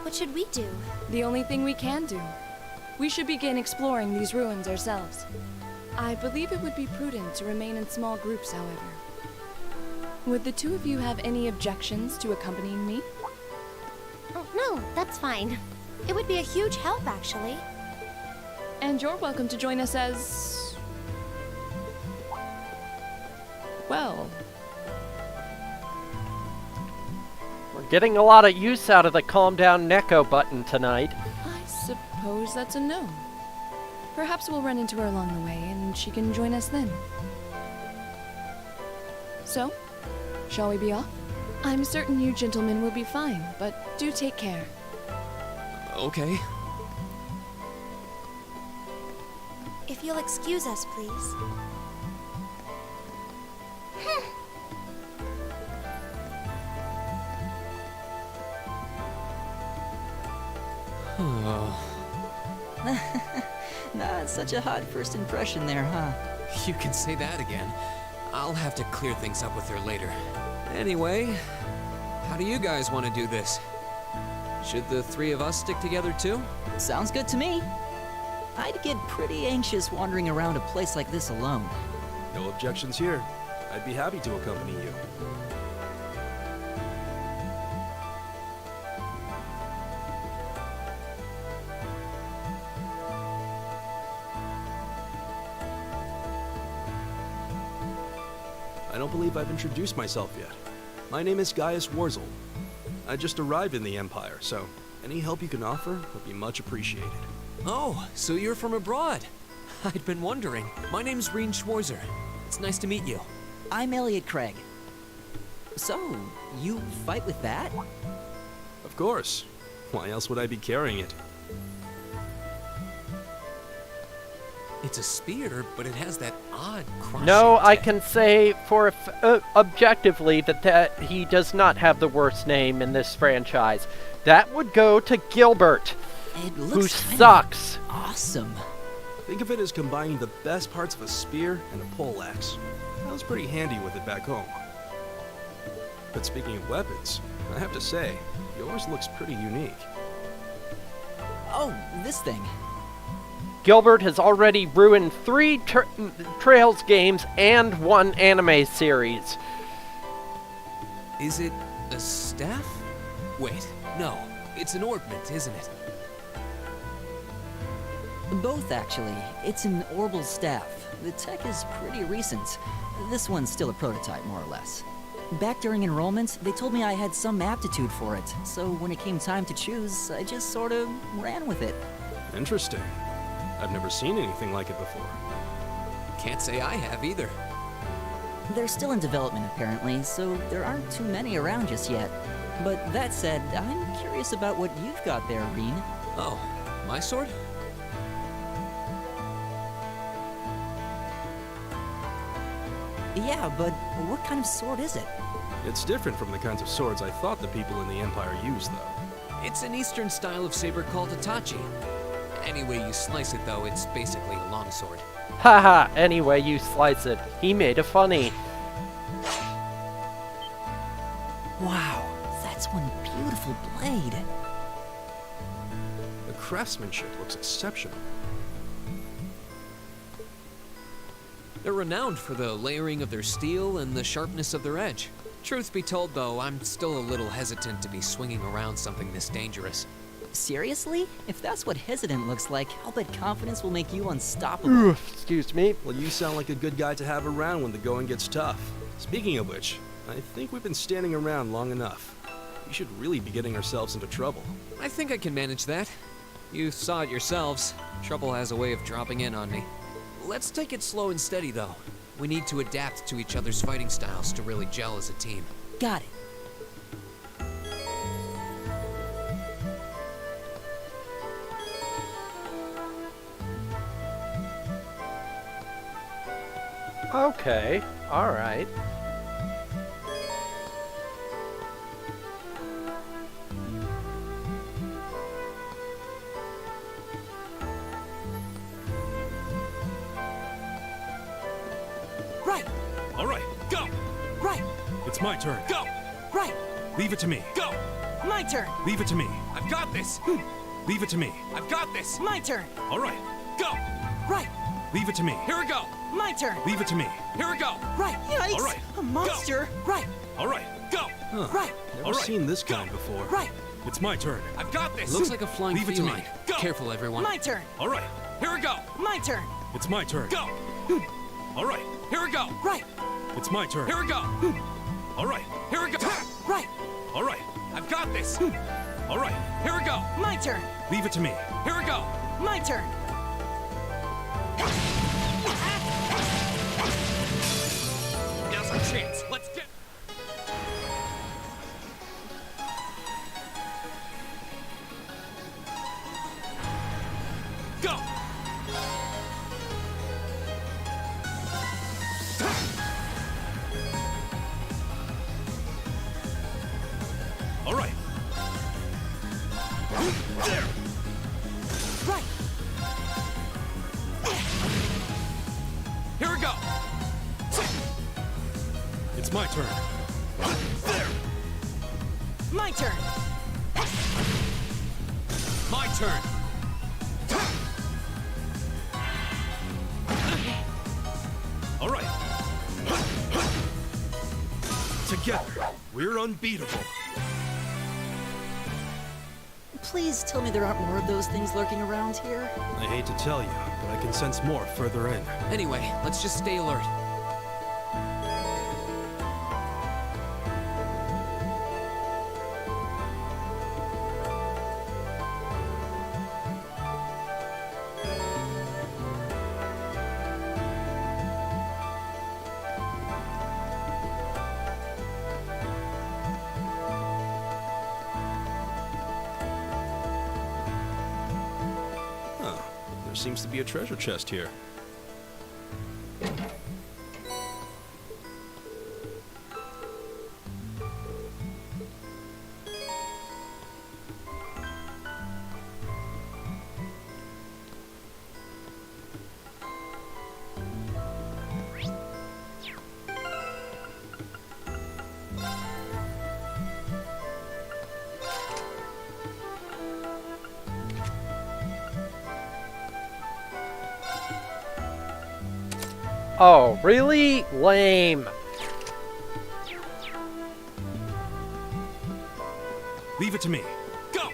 What should we do? The only thing we can do. We should begin exploring these ruins ourselves. I believe it would be prudent to remain in small groups, however. Would the two of you have any objections to accompanying me? Oh, no, that's fine. It would be a huge help, actually. And you're welcome to join us as... well... We're getting a lot of use out of the calm down Neko button tonight. I suppose that's a no. Perhaps we'll run into her along the way, and she can join us then. So, shall we be off? I'm certain you gentlemen will be fine, but do take care. Okay. If you'll excuse us, please. Oh. Not such a hot first impression there, huh? You can say that again. I'll have to clear things up with her later. Anyway, how do you guys want to do this? Should the three of us stick together too? Sounds good to me. I'd get pretty anxious wandering around a place like this alone. No objections here. I'd be happy to accompany you. I don't believe I've introduced myself yet. My name is Gaius Warzel. I just arrived in the Empire, so any help you can offer would be much appreciated. Oh, so you're from abroad. I'd been wondering. My name's Reen Schwarzer. It's nice to meet you. I'm Elliot Craig. So, you fight with that? Of course. Why else would I be carrying it? It's a spear, but it has that odd cross. No, I can say for objectively that he does not have the worst name in this franchise. That would go to Gilbert, who sucks. Awesome. Think of it as combining the best parts of a spear and a poleaxe. I was pretty handy with it back home. But speaking of weapons, I have to say, yours looks pretty unique. Oh, this thing. Gilbert has already ruined 3 Trails games and 1 anime series. Is it a staff? Wait, no. It's an ornament, isn't it? Both, actually. It's an orbal staff. The tech is pretty recent. This one's still a prototype, more or less. Back during enrollment, they told me I had some aptitude for it, so when it came time to choose, I just sort of ran with it. Interesting. I've never seen anything like it before. Can't say I have either. They're still in development, apparently, so there aren't too many around just yet. But that said, I'm curious about what you've got there, Reen. Oh, my sword? Yeah, but what kind of sword is it? It's different from the kinds of swords I thought the people in the Empire used, though. It's an Eastern style of saber called Itachi. Any way you slice it, though, it's basically a longsword. Haha, anyway you slice it. He made a funny. Wow, that's one beautiful blade. The craftsmanship looks exceptional. They're renowned for the layering of their steel and the sharpness of their edge. Truth be told, though, I'm still a little hesitant to be swinging around something this dangerous. Seriously? If that's what hesitant looks like, I'll bet confidence will make you unstoppable. Excuse me. Well, you sound like a good guy to have around when the going gets tough. Speaking of which, I think we've been standing around long enough. We should really be getting ourselves into trouble. I think I can manage that. You saw it yourselves. Trouble has a way of dropping in on me. Let's take it slow and steady, though. We need to adapt to each other's fighting styles to really gel as a team. Got it. Okay, alright. Right! Alright, go! Right! It's my turn. Go! Right! Leave it to me. Go! My turn! Leave it to me. I've got this! Leave it to me. I've got this! My turn! Alright, Go! Right! leave it to me. Here we go! My turn! Leave it to me. Here we go! Right! Yikes! All right. A monster! Right! Alright. Go! Huh. Right! Never All right. seen this kind before. Right! It's my turn. I've got this! Looks like a flying Leave it to me. feline. Go. Careful, everyone. My turn! Alright. Here we go! My turn! It's my turn. Go! Alright. Here we go! Right! It's my turn. Here we go! Alright. Here we go! Right! Alright. I've got this! Alright. Here we go! My turn! Leave it to me. Here we go! My turn! Now's our chance! Let's get... There! Right! Here we go! It's my turn. There! My turn! My turn! All right. Together, we're unbeatable. Please tell me there aren't more of those things lurking around here. I hate to tell you, but I can sense more further in. Anyway, let's just stay alert. There seems to be a treasure chest here. Oh, really? Lame. Leave it to me. Go!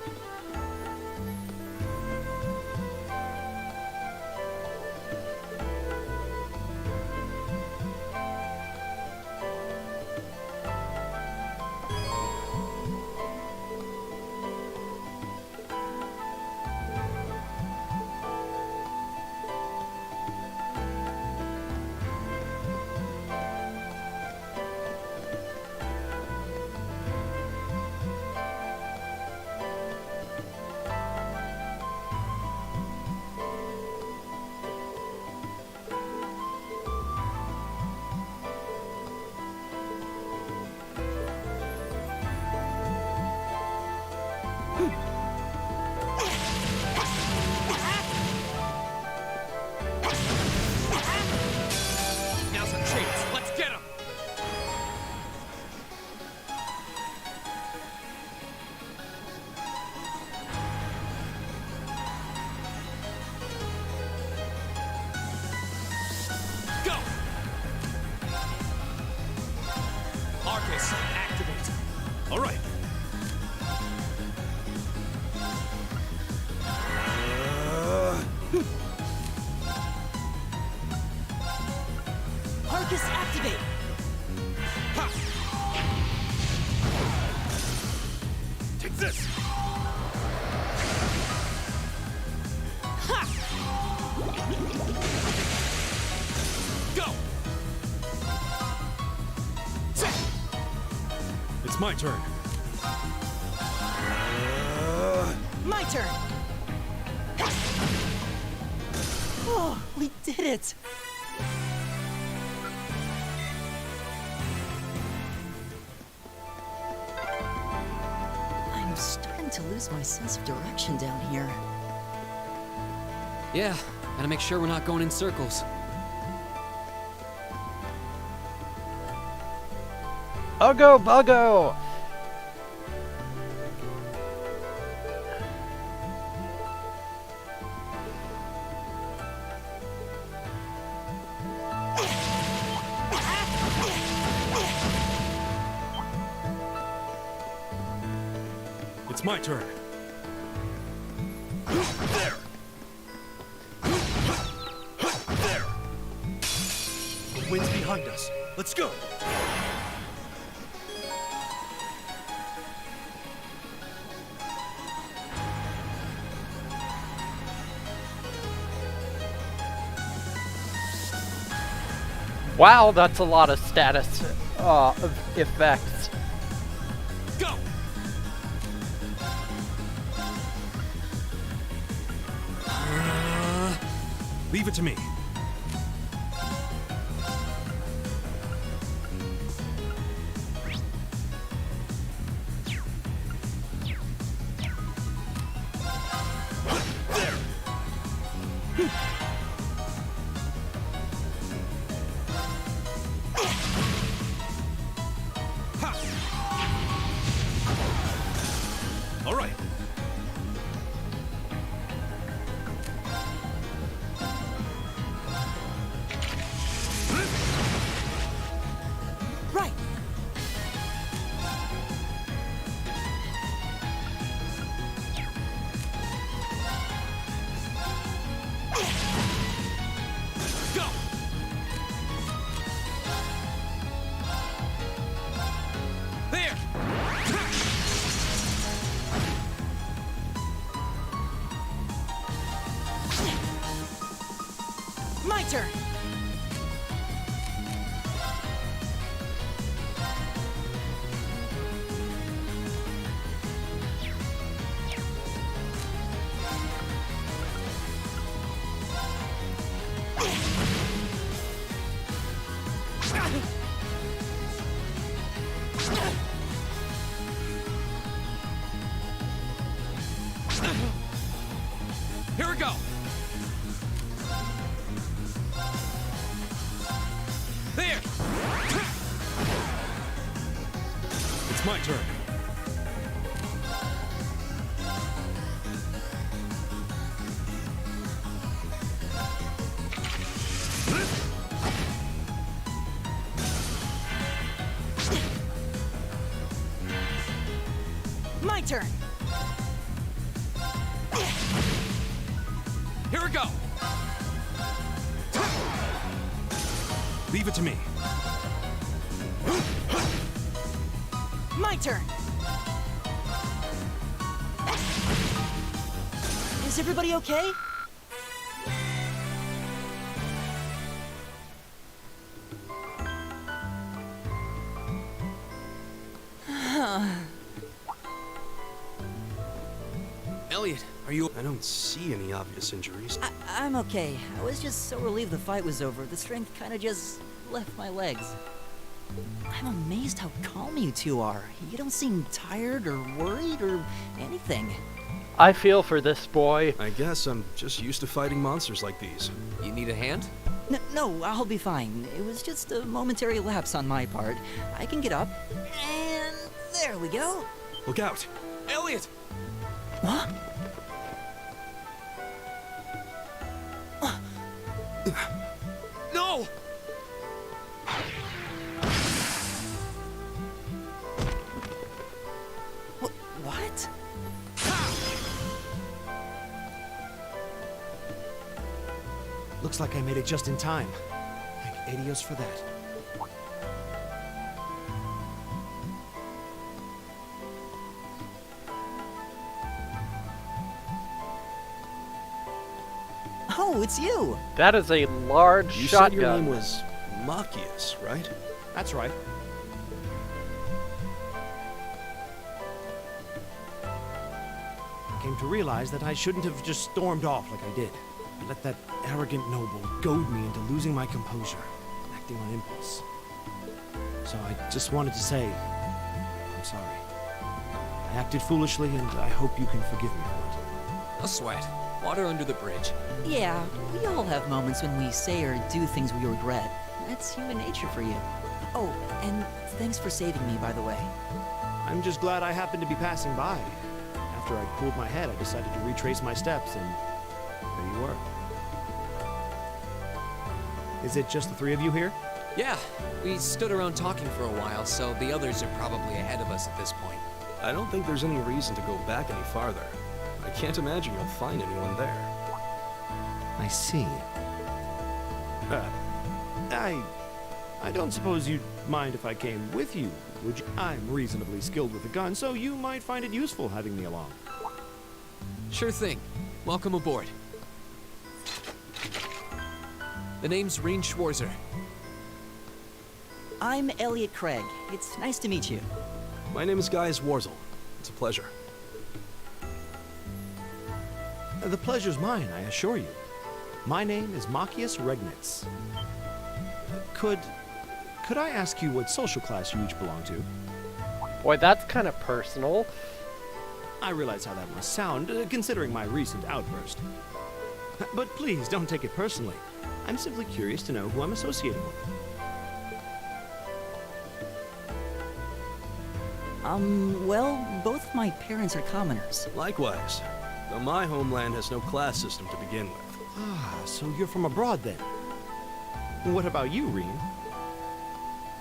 Now's our chance. Let's get him! Go! Arcus, activate. All right. Arcus, activate! Ha! Take this! Ha! Go! It's my turn. My turn! Oh, we did it! I'm starting to lose my sense of direction down here. Yeah, gotta make sure we're not going in circles. Uggo Buggo! It's my turn. There! There! The wind's behind us. Let's go! Wow, that's a lot of status effects. Go! Leave it to me. All right. Right. Go! There! My turn. Here we go! There! It's my turn. My turn. Here we go! Leave it to me. My turn. Is everybody okay? Elliot, are you... I don't see any obvious injuries. I'm okay. I was just so relieved the fight was over. The strength kind of just left my legs. I'm amazed how calm you two are. You don't seem tired or worried or anything. I feel for this boy. I guess I'm just used to fighting monsters like these. You need a hand? No, I'll be fine. It was just a momentary lapse on my part. I can get up. And there we go. Look out! Elliot! What? No! What? Looks like I made it just in time. Thank Adios for that. Oh, it's you! That is a large You shotgun. said your name was Machias, right? That's right. I came to realize that I shouldn't have just stormed off like I did. I let that arrogant noble goad me into losing my composure, acting on impulse. So I just wanted to say, I'm sorry. I acted foolishly, and I hope you can forgive me for it. No sweat. Water under the bridge. Yeah, we all have moments when we say or do things we regret. That's human nature for you. Oh, and thanks for saving me, by the way. I'm just glad I happened to be passing by. After I cooled my head, I decided to retrace my steps, and there you were. Is it just the three of you here? Yeah, we stood around talking for a while, so the others are probably ahead of us at this point. I don't think there's any reason to go back any farther. I can't imagine you'll find anyone there. I see. I don't suppose you'd mind if I came with you, would you? I'm reasonably skilled with a gun, so you might find it useful having me along. Sure thing. Welcome aboard. The name's Reen Schwarzer. I'm Elliot Craig. It's nice to meet you. My name is Gaius Warzel. It's a pleasure. The pleasure's mine, I assure you. My name is Machias Regnitz. Could I ask you what social class you each belong to? Boy, that's kind of personal. I realize how that must sound, considering my recent outburst. But please, don't take it personally. I'm simply curious to know who I'm associating with. Well, both of my parents are commoners. Likewise. Though my homeland has no class system to begin with. Ah, so you're from abroad then? What about you, Reen?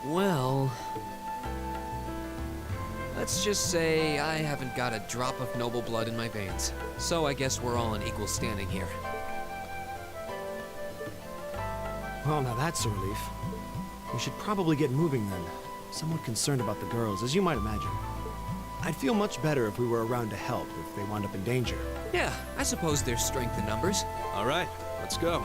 Well... let's just say I haven't got a drop of noble blood in my veins. So I guess we're all in equal standing here. Well, now that's a relief. We should probably get moving then. Somewhat concerned about the girls, as you might imagine. I'd feel much better if we were around to help if they wound up in danger. Yeah, I suppose there's strength in numbers. All right, let's go.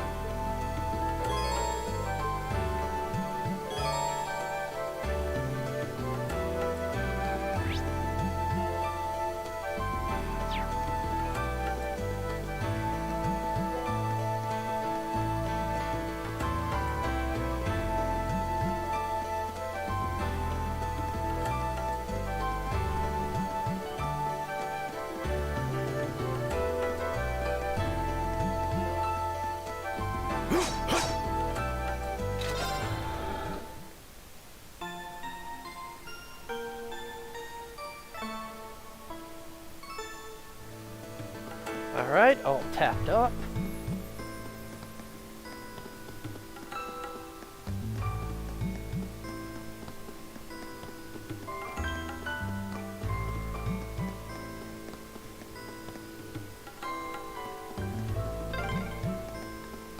Alright, all tapped up.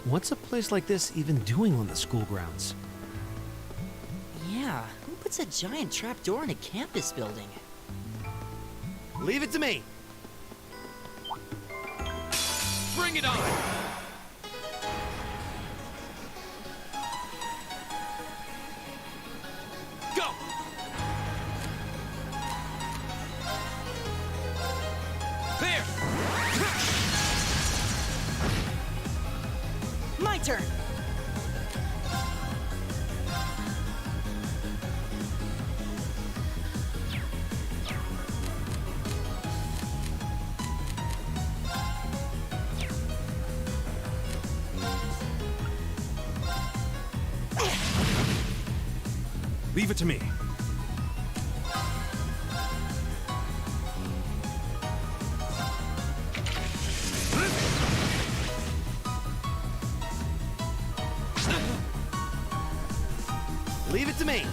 What's a place like this even doing on the school grounds? Yeah, who puts a giant trapdoor in a campus building? Leave it to me! Bring it on! Go! There! My turn! Leave it to me. Leave it to me!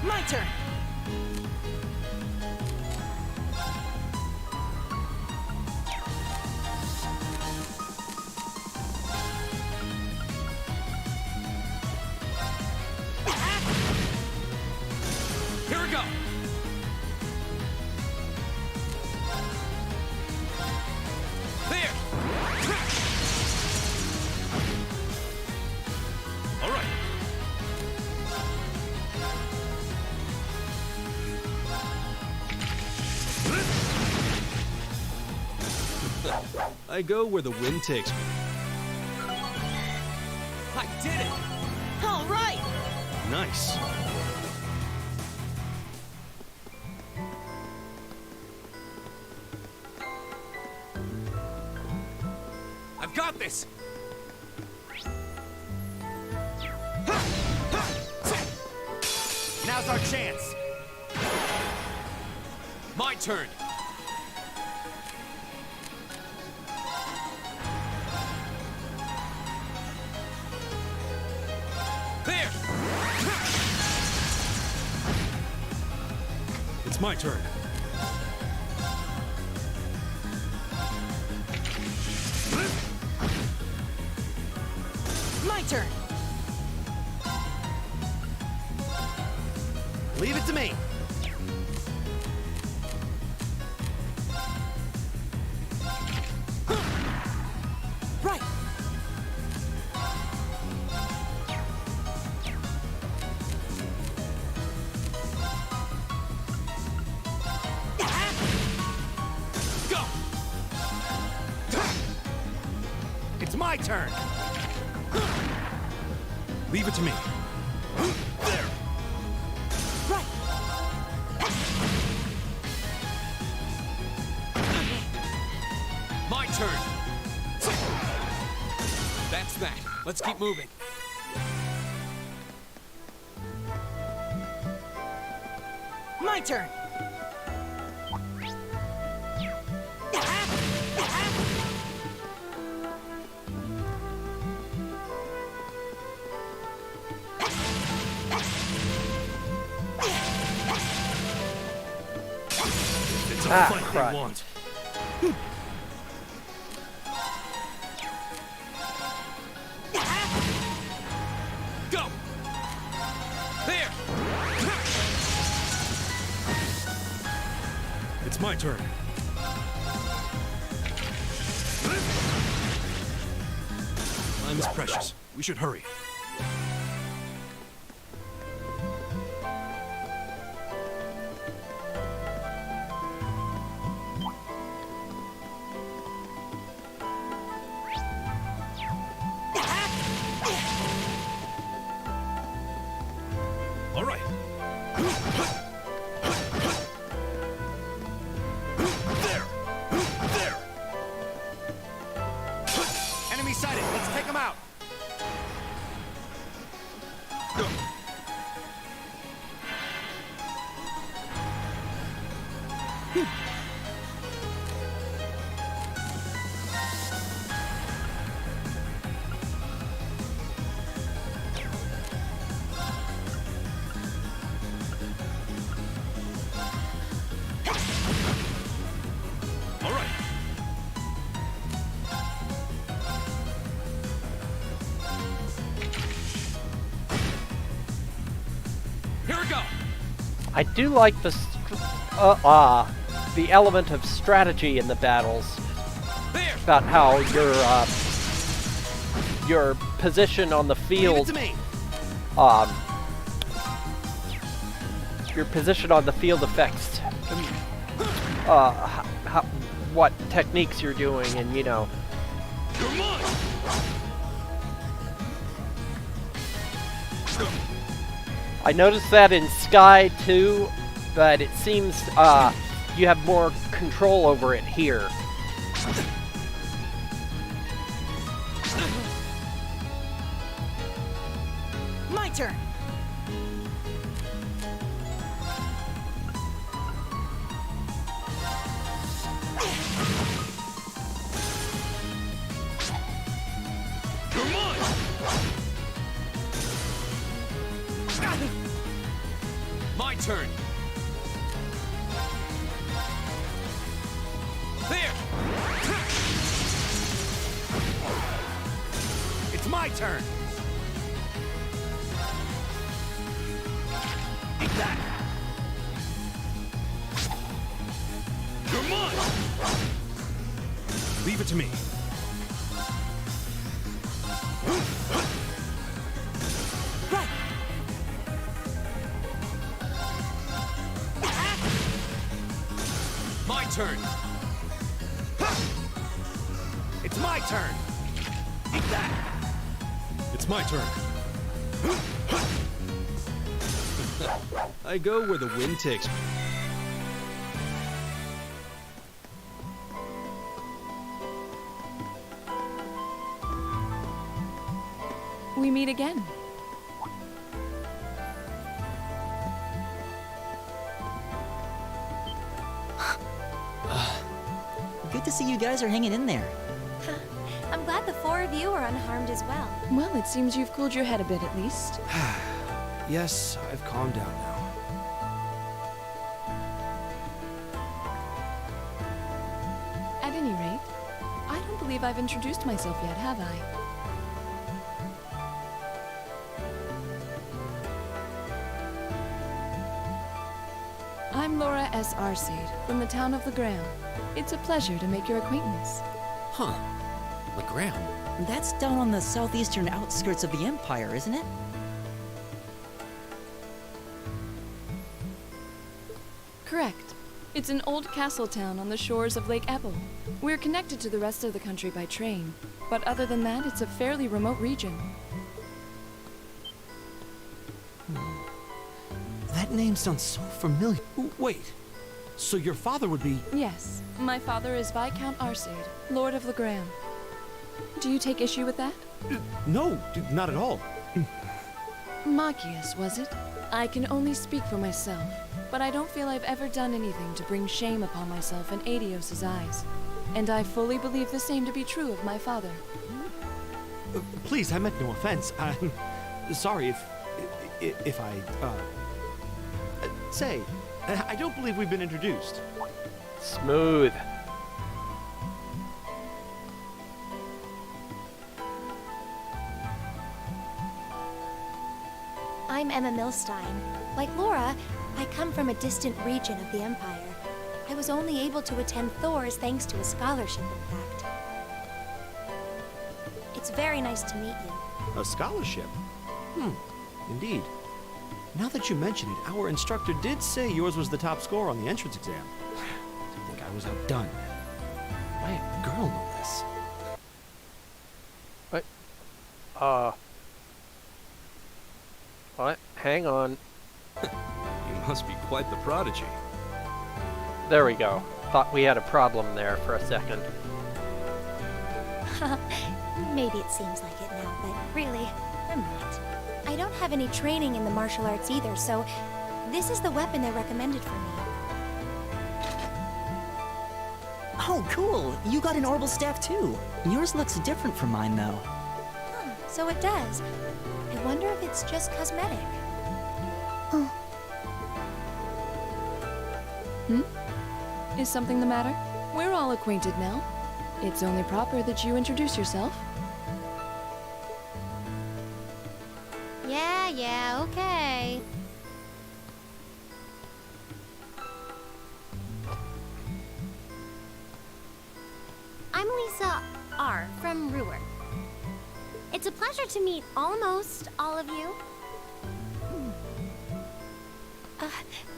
My turn! Here we go! There! All right. I go where the wind takes me. I did it! All right! Nice. I've got this! Now's our chance! My turn! There! It's my turn. My turn! Leave it to me! Right! turn. Leave it to me. There. Right. My turn. That's that. Let's keep moving. My turn. It's a fight crud. they want. Go! There! It's my turn. Time is precious. We should hurry. All right. There. There. Enemy sighted. Let's take him out. All right. Here we go! I do like the element of strategy in the battles. There! About how your position on the field. Leave it to me. Your position on the field affects what techniques you're doing, and you know. You're mine. I noticed that in Sky too, but it seems you have more control over it here. My turn. You're mine. My turn! There! It's my turn. Eat that. You're mine. Leave it to me. Right. My turn! It's my turn. Eat that. It's my turn. I go where the wind takes me. We meet again. Good to see you guys are hanging in there. I'm glad the four of you are unharmed as well. Well, it seems you've cooled your head a bit at least. Yes, I've calmed down now. At any rate, I don't believe I've introduced myself yet, have I? I'm Laura S. Arcade, from the town of Legram. It's a pleasure to make your acquaintance. Huh. Legram? That's down on the southeastern outskirts of the Empire, isn't it? Correct. It's an old castle town on the shores of Lake Ebble. We're connected to the rest of the country by train. But other than that, it's a fairly remote region. That name sounds so familiar. Wait, so your father would be... Yes, my father is Viscount Arcade, Lord of Legram. Do you take issue with that? No, not at all. Magius, was it? I can only speak for myself, but I don't feel I've ever done anything to bring shame upon myself in Adios's eyes. And I fully believe the same to be true of my father. Please, I meant no offense. I'm sorry if I, say, I don't believe we've been introduced. Smooth. I'm Emma Milstein. Like Laura, I come from a distant region of the Empire. I was only able to attend Thor's thanks to a scholarship, in fact. It's very nice to meet you. A scholarship? Indeed. Now that you mention it, our instructor did say yours was the top score on the entrance exam. I think I was outdone. By a girl, no less. What? Hang on. You must be quite the prodigy. There we go. Thought we had a problem there for a second. Maybe it seems like it now, but really, I'm not. I don't have any training in the martial arts either, so this is the weapon they recommended for me. Oh, cool! You got an orbital staff too. Yours looks different from mine, though. So it does. I wonder if it's just cosmetic. Is something the matter? We're all acquainted now. It's only proper that you introduce yourself. Yeah, okay. I'm Lisa R. from Ruhr. It's a pleasure to meet almost all of you.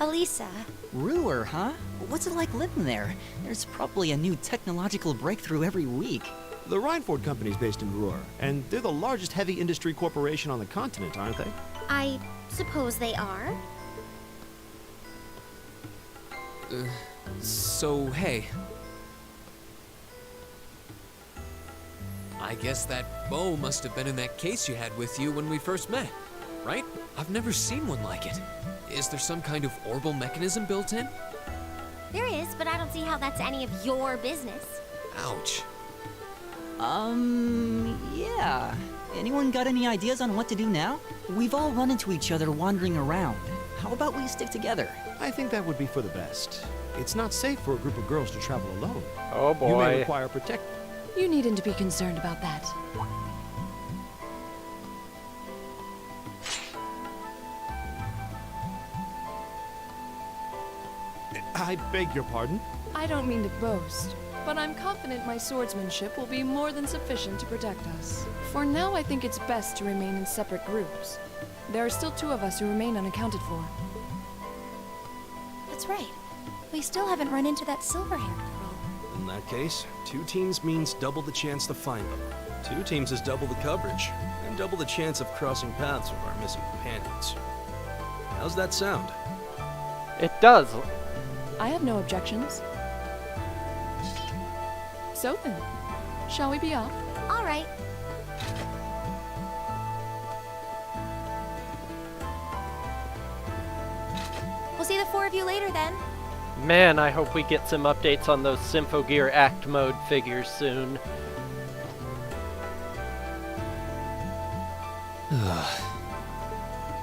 Elisa. Ruhr, huh? What's it like living there? There's probably a new technological breakthrough every week. The Rhineford Company's based in Ruhr, and they're the largest heavy industry corporation on the continent, aren't they? I suppose they are. So, hey. I guess that bow must have been in that case you had with you when we first met, right? I've never seen one like it. Is there some kind of orbital mechanism built in? There is, but I don't see how that's any of your business. Ouch. Yeah. Anyone got any ideas on what to do now? We've all run into each other wandering around. How about we stick together? I think that would be for the best. It's not safe for a group of girls to travel alone. Oh boy. You may require protection. You needn't to be concerned about that. I beg your pardon? I don't mean to boast, but I'm confident my swordsmanship will be more than sufficient to protect us. For now, I think it's best to remain in separate groups. There are still 2 of us who remain unaccounted for. That's right. We still haven't run into that silver-haired girl. In that case, 2 teams means double the chance to find them. 2 teams is double the coverage, and double the chance of crossing paths with our missing companions. How's that sound? It does. I have no objections. So then, shall we be off? All right. We'll see the 4 of you later then. Man, I hope we get some updates on those Symphogear Act Mode figures soon.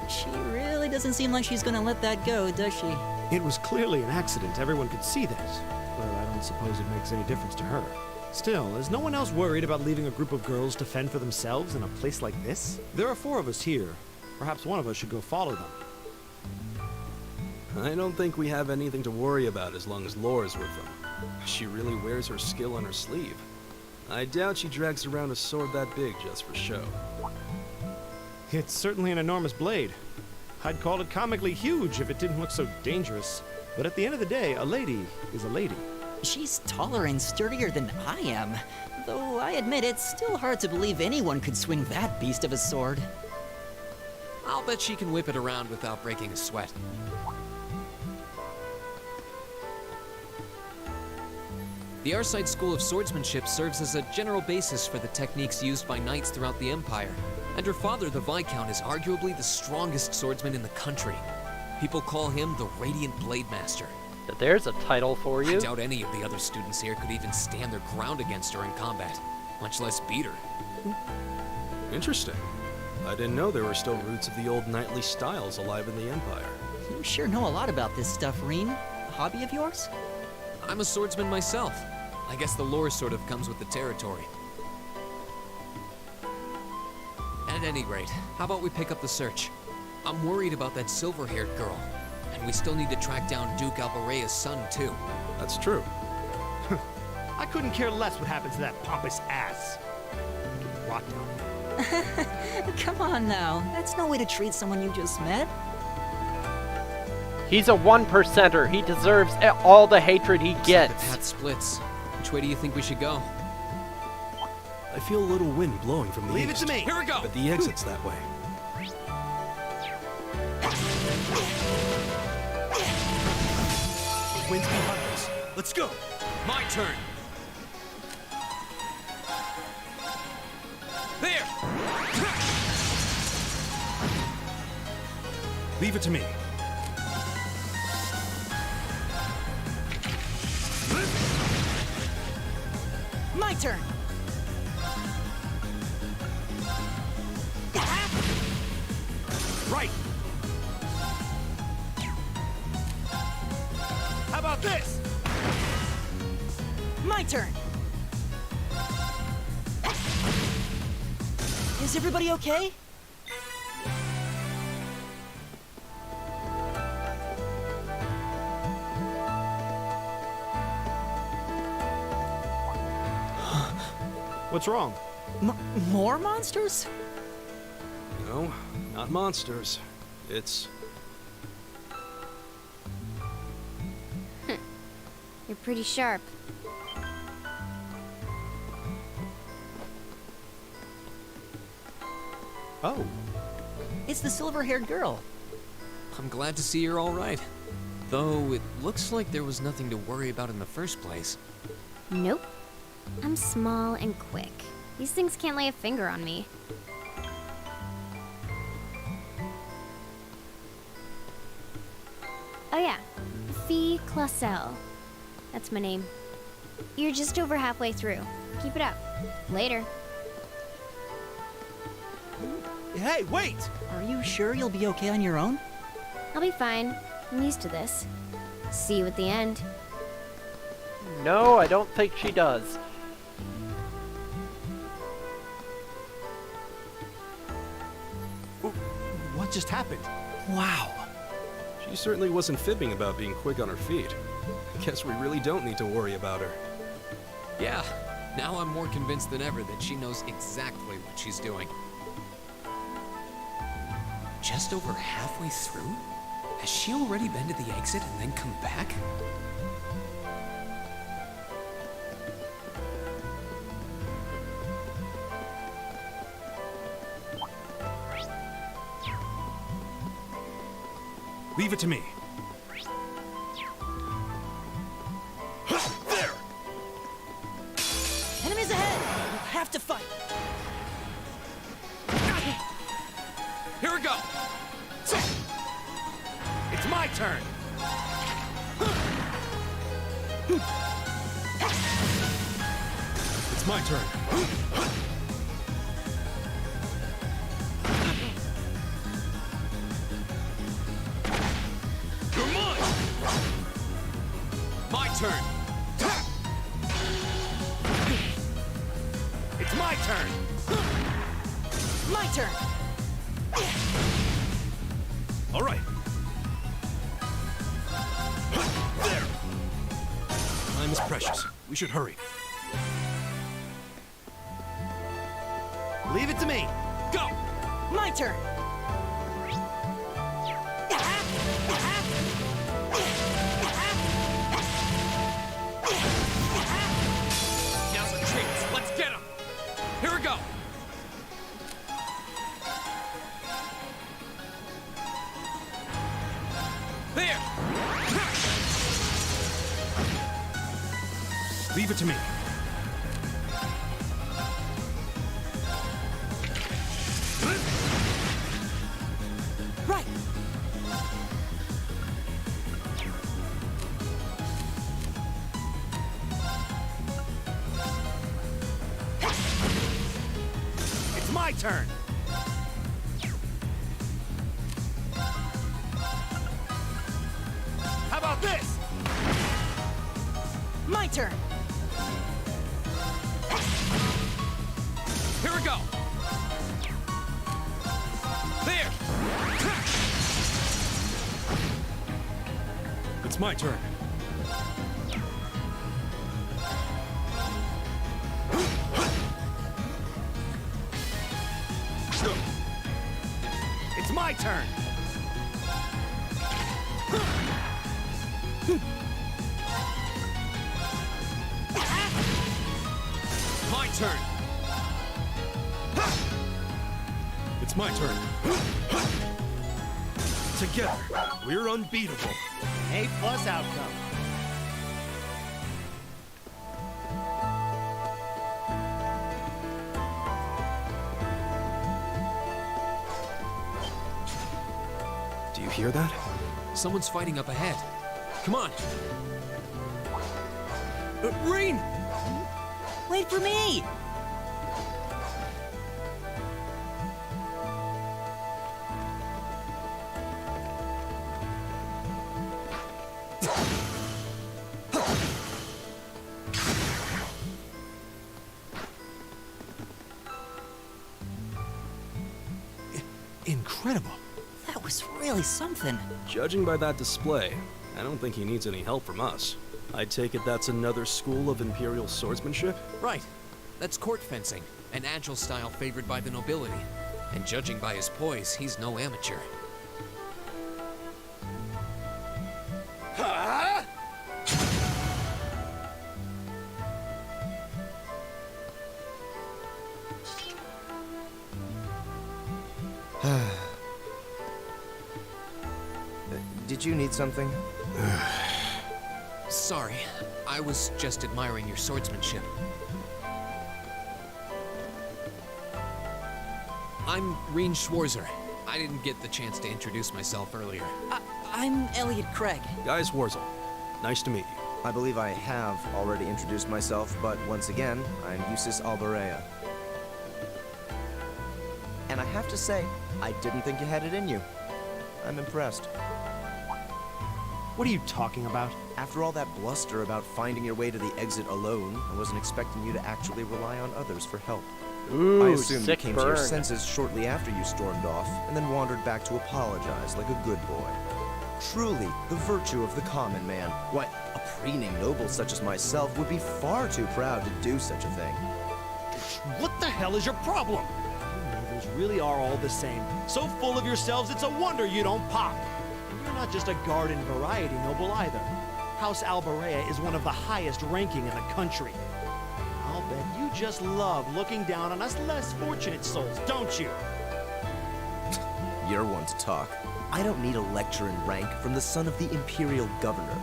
She really doesn't seem like she's gonna let that go, does she? It was clearly an accident. Everyone could see that. But I don't suppose it makes any difference to her. Still, is no one else worried about leaving a group of girls to fend for themselves in a place like this? There are 4 of us here. Perhaps one of us should go follow them. I don't think we have anything to worry about as long as Laura's with them. She really wears her skill on her sleeve. I doubt she drags around a sword that big just for show. It's certainly an enormous blade. I'd call it comically huge if it didn't look so dangerous. But at the end of the day, a lady is a lady. She's taller and sturdier than I am. Though I admit it's still hard to believe anyone could swing that beast of a sword. I'll bet she can whip it around without breaking a sweat. The Arside School of Swordsmanship serves as a general basis for the techniques used by knights throughout the Empire, and her father, the Viscount, is arguably the strongest swordsman in the country. People call him the Radiant Blade Master. There's a title for you. I doubt any of the other students here could even stand their ground against her in combat, much less beat her. Interesting. I didn't know there were still roots of the old knightly styles alive in the Empire. You sure know a lot about this stuff, Reen. A hobby of yours? I'm a swordsman myself. I guess the lore sort of comes with the territory. At any rate, how about we pick up the search? I'm worried about that silver-haired girl. And we still need to track down Duke Albarea's son, too. That's true. I couldn't care less what happens to that pompous ass. Rot down. Come on now. That's no way to treat someone you just met. He's a 1%er. He deserves all the hatred he gets. The path splits. Which way do you think we should go? I feel a little wind blowing from the Leave east. it to me. Here we go. But the exit's that way. Wind's behind us. Let's go. My turn. There! Leave it to me. My turn. Right. How about this? My turn. Is everybody okay? What's wrong? More monsters? No, not monsters. It's... You're pretty sharp. Oh. It's the silver-haired girl. I'm glad to see you're all right. Though it looks like there was nothing to worry about in the first place. Nope. I'm small and quick. These things can't lay a finger on me. Oh yeah, Fee Clausel. That's my name. You're just over halfway through. Keep it up. Later. Hey, wait! Are you sure you'll be okay on your own? I'll be fine. I'm used to this. See you at the end. No, I don't think she does. What just happened? Wow. She certainly wasn't fibbing about being quick on her feet. I guess we really don't need to worry about her. Yeah, now I'm more convinced than ever that she knows exactly what she's doing. Just over halfway through? Has she already been to the exit and then come back? Leave it to me. There! Enemies ahead! You have to fight! Here we go! It's my turn! It's my turn. You're mine! My turn! It's my turn! My turn! All right. There! Time is precious. We should hurry. Leave it to me. Go! My turn! Now's our chance. Let's get Leave it to me. Right! It's my turn! How about this? My turn! Here we go. There. It's my turn. It's my turn! My turn. It's my turn. Together, we're unbeatable. A+ outcome. Do you hear that? Someone's fighting up ahead. Come on. Rain! Wait for me! Incredible. That was really something. Judging by that display, I don't think he needs any help from us. I take it that's another school of Imperial swordsmanship? Right. That's court fencing, an agile style favored by the nobility. And judging by his poise, he's no amateur. Did you need something? Sorry, I was just admiring your swordsmanship. I'm Reen Schwarzer. I didn't get the chance to introduce myself earlier. I'm Elliot Craig. Guy Schwarzel. Nice to meet you. I believe I have already introduced myself, but once again, I'm Eustace Alberea. And I have to say, I didn't think you had it in you. I'm impressed. What are you talking about? After all that bluster about finding your way to the exit alone, I wasn't expecting you to actually rely on others for help. Ooh, I assumed you sick came to your burn. senses shortly after you stormed off, and then wandered back to apologize like a good boy. Truly, the virtue of the common man. Why, a preening noble such as myself would be far too proud to do such a thing. What the hell is your problem? You nobles really are all the same. So full of yourselves, it's a wonder you don't pop. And you're not just a garden variety noble either. House Alberea is one of the highest ranking in the country. I'll bet you just love looking down on us less fortunate souls, don't you? You're one to talk. I don't need a lecture in rank from the son of the Imperial Governor.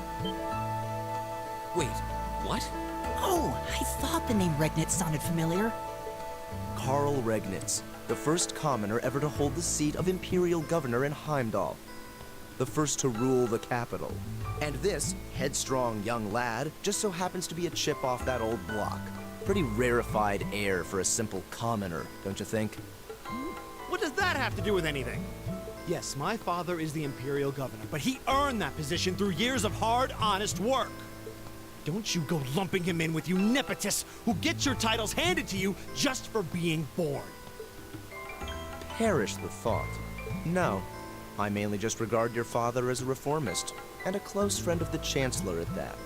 Wait, what? Oh, I thought the name Regnitz sounded familiar. Karl Regnitz, the first commoner ever to hold the seat of Imperial Governor in Heimdall. The first to rule the capital. And this headstrong young lad just so happens to be a chip off that old block. Pretty rarefied air for a simple commoner, don't you think? What does that have to do with anything? Yes, my father is the Imperial Governor, but he earned that position through years of hard, honest work. Don't you go lumping him in with you nepotists who get your titles handed to you just for being born. Perish the thought. No, I mainly just regard your father as a reformist, and a close friend of the Chancellor at that.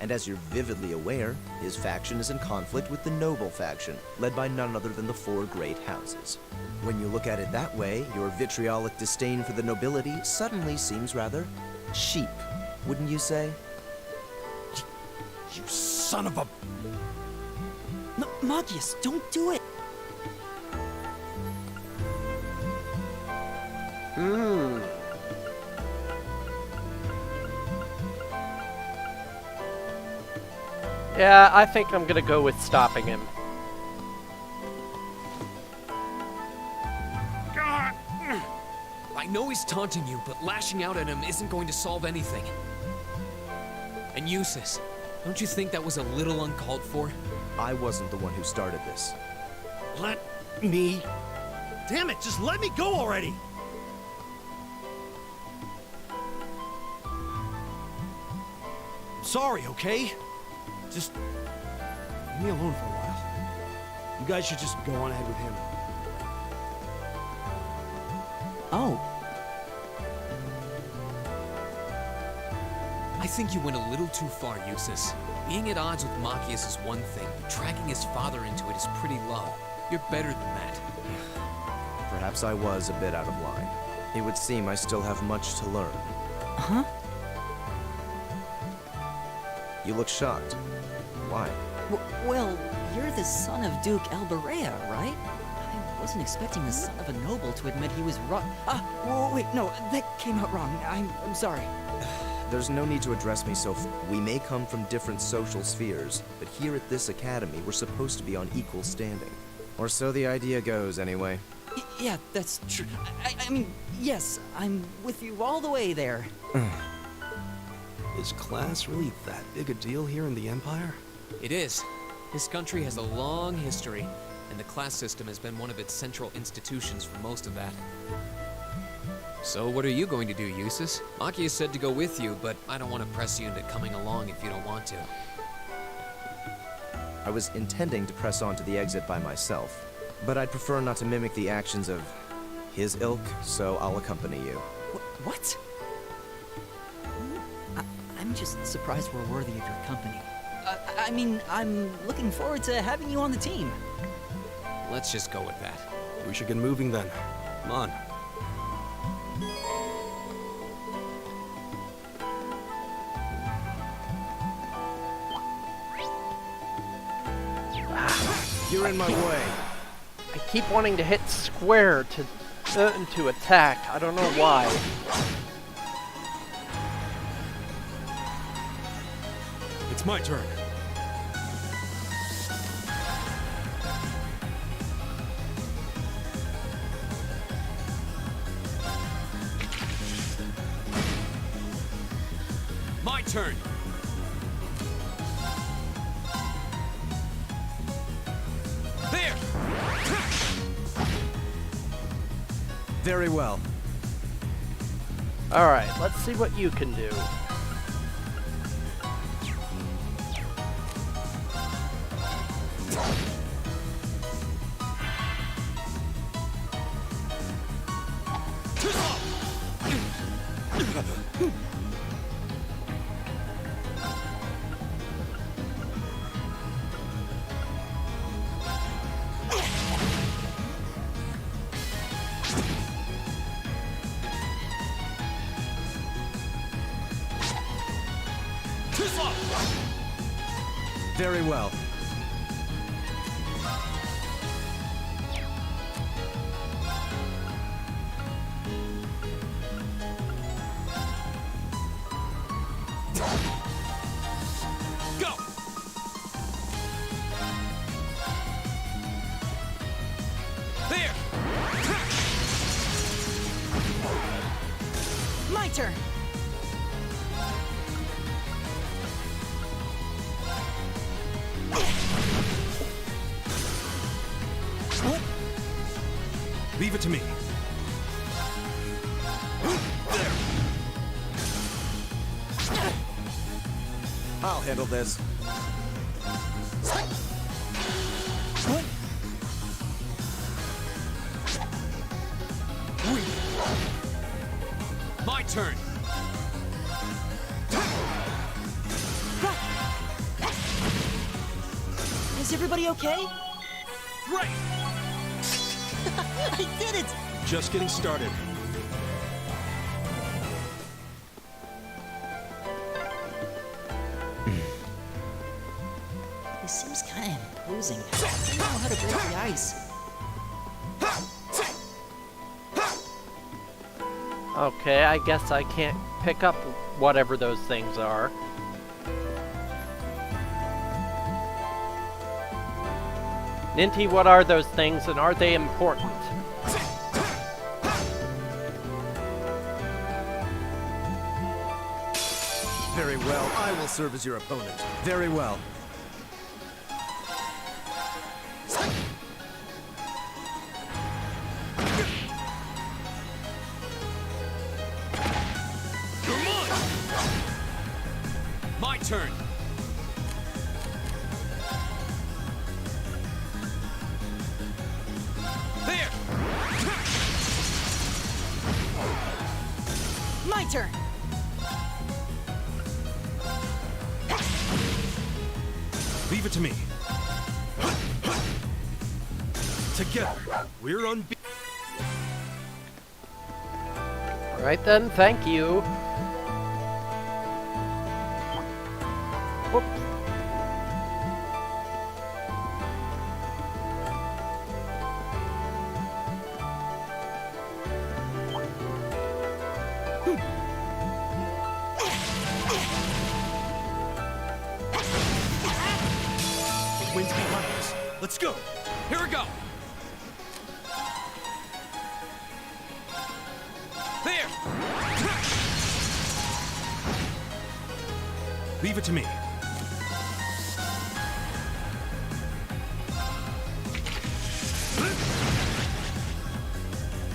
And as you're vividly aware, his faction is in conflict with the noble faction, led by none other than the four great houses. When you look at it that way, your vitriolic disdain for the nobility suddenly seems rather cheap, wouldn't you say? You son of a... Magius, don't do it! Yeah, I think I'm gonna go with stopping him. I know he's taunting you, but lashing out at him isn't going to solve anything. And Eustace, don't you think that was a little uncalled for? I wasn't the one who started this. Let me... Damn it, just let me go already! I'm sorry, okay? Just... leave me alone for a while. You guys should just go on ahead with him. Oh. I think you went a little too far, Eustace. Being at odds with Machias is one thing, but dragging his father into it is pretty low. You're better than that. Perhaps I was a bit out of line. It would seem I still have much to learn. Huh? You look shocked. Why? Well, you're the son of Duke Elberea, right? I wasn't expecting the son of a noble to admit he was wrong. Wait, no, that came out wrong. I'm sorry. There's no need to address me so we may come from different social spheres, but here at this academy, we're supposed to be on equal standing. Or so the idea goes, anyway. Yeah, that's true. I mean, yes, I'm with you all the way there. Is class really that big a deal here in the Empire? It is. This country has a long history, and the class system has been one of its central institutions for most of that. So what are you going to do, Eustace? Machias said to go with you, but I don't want to press you into coming along if you don't want to. I was intending to press on to the exit by myself, but I'd prefer not to mimic the actions of his ilk, so I'll accompany you. What? I'm just surprised we're worthy of your company. I mean, I'm looking forward to having you on the team. Let's just go with that. We should get moving then. Come on. You're in my way. I keep wanting to hit square to attack. I don't know why. It's my turn. My turn. There. Very well. All right, let's see what you can do. Very well. Go. There. My turn. Leave it to me. There. I'll handle this. My turn. Is everybody okay? Right. I did it! Just getting started. He seems kind of imposing. I don't know how to break the ice. Okay, I guess I can't pick up whatever those things are. Ninty, what are those things, and are they important? Very well, I will serve as your opponent. Very well. Come on! My turn. There! My turn! Leave it to me. Together, we're unbeaten. Alright then, thank you. Whoop. The wind's behind us. Let's go. Here we go. There! Leave it to me.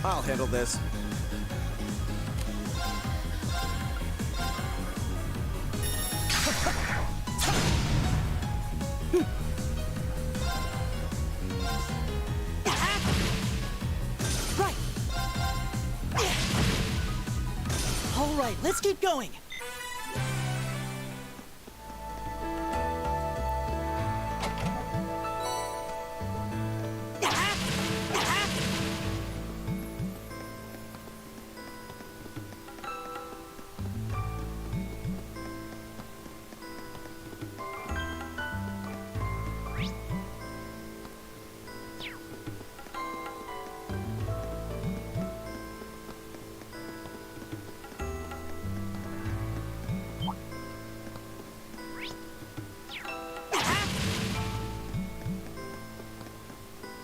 I'll handle this. Right! Alright, let's keep going!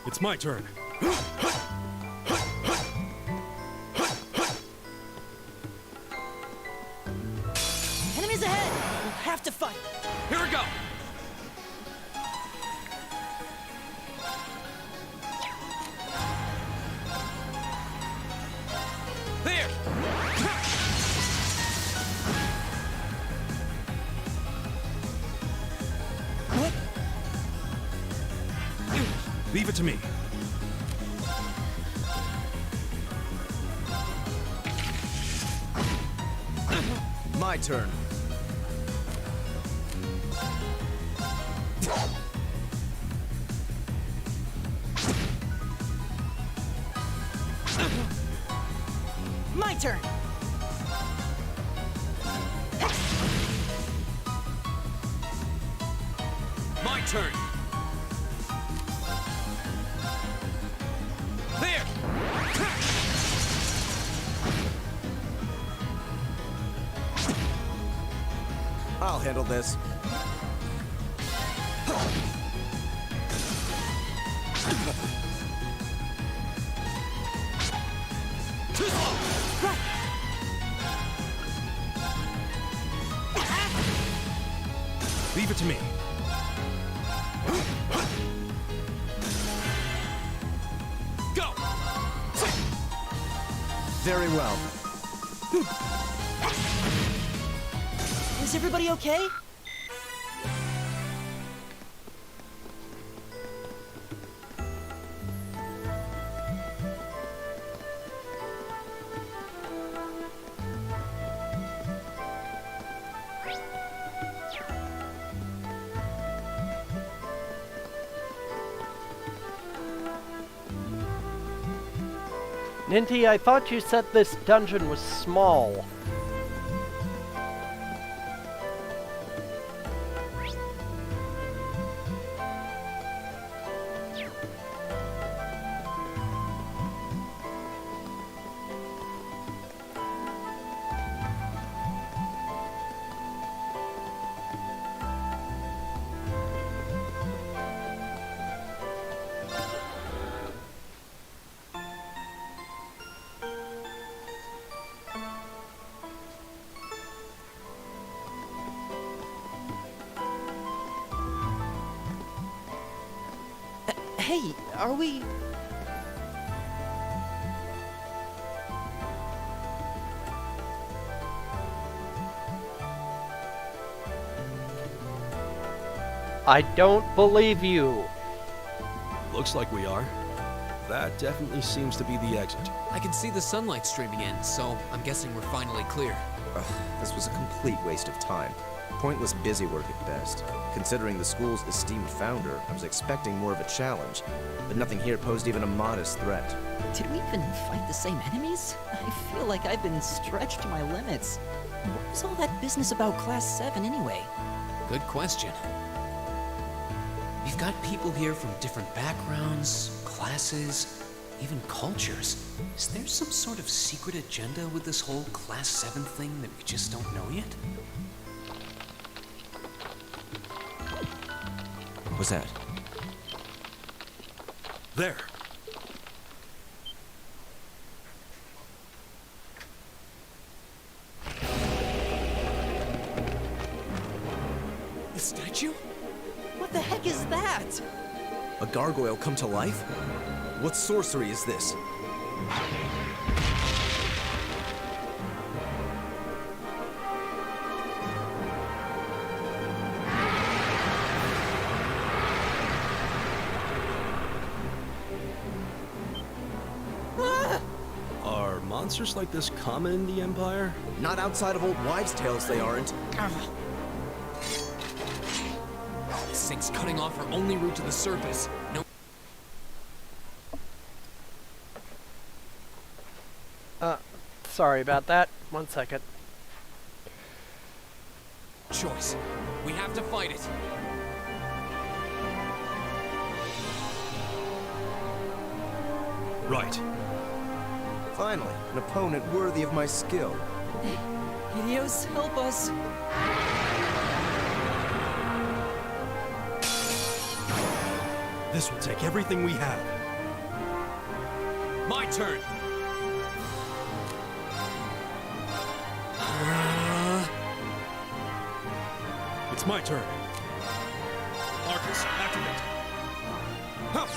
It's my turn. Enemies ahead! We'll have to fight! Here we go. There! What? Leave it to me. My turn. My turn! My turn. There! I'll handle this. Too slow! Right! Leave it to me. Go! Very well. Is everybody okay? Ninty, I thought you said this dungeon was small. Hey, are we... I don't believe you. Looks like we are. That definitely seems to be the exit. I can see the sunlight streaming in, so I'm guessing we're finally clear. Ugh, this was a complete waste of time. Pointless busy work at best. Considering the school's esteemed founder, I was expecting more of a challenge, but nothing here posed even a modest threat. Did we even fight the same enemies? I feel like I've been stretched to my limits. What was all that business about Class 7 anyway? Good question. We've got people here from different backgrounds, classes, even cultures. Is there some sort of secret agenda with this whole Class 7 thing that we just don't know yet? What was that? There. The statue? What the heck is that? A gargoyle come to life? What sorcery is this? Are monsters like this common in the Empire? Not outside of old wives' tales, they aren't. This thing's cutting off our only route to the surface. No. Sorry about that. 1 second. Choice. We have to fight it. Right. Finally, an opponent worthy of my skill. Helios, help us! This will take everything we have. My turn. It's my turn. Arcus, activate. Huh.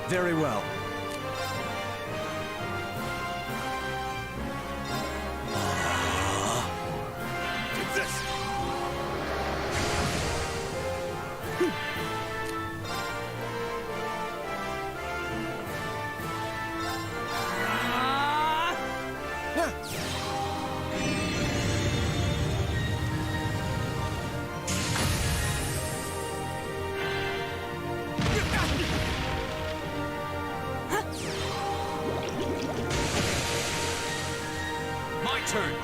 Very well. Take this! My turn.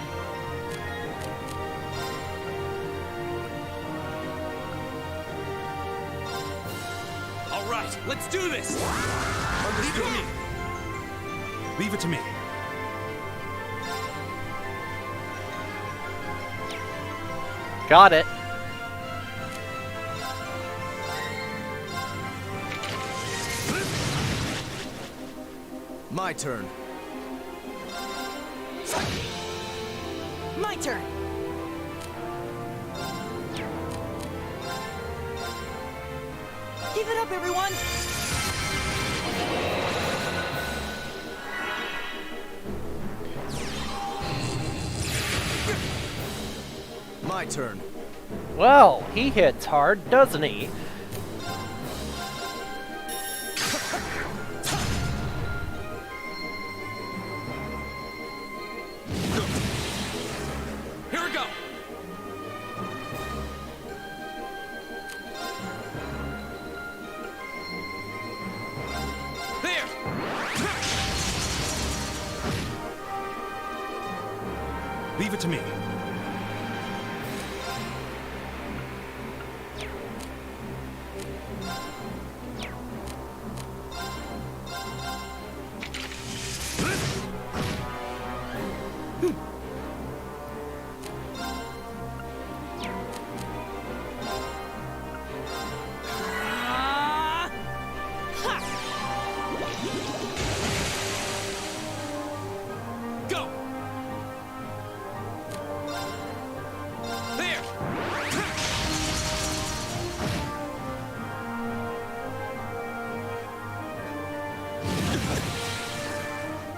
All right, let's do this. Understood. Leave it to me. Got it. My turn. My turn! Give it up, everyone! My turn. Well, he hits hard, doesn't he? Here we go. There. Leave it to me. Go.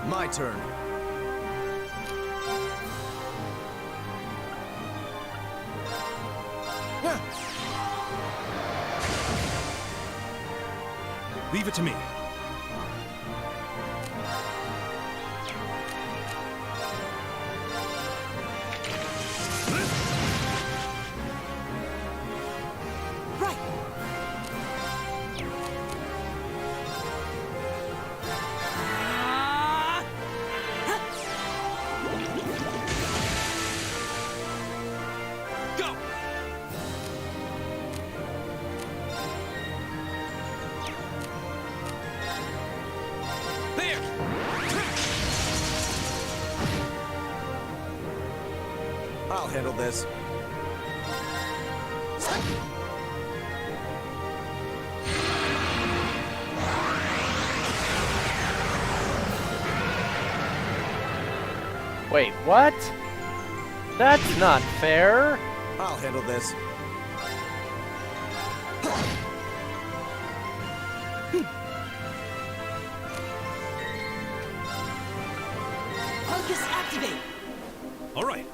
My turn. Leave it to me. Right. Go. There. I'll handle this. Wait, what? That's not fair. I'll handle this. Focus activate! All right.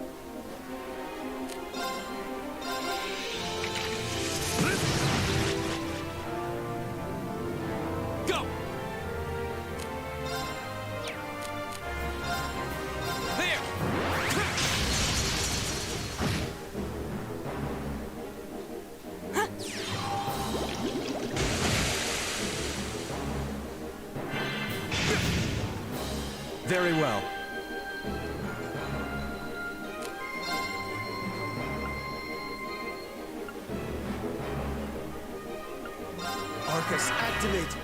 Go. There. Very well. Arcus, activate!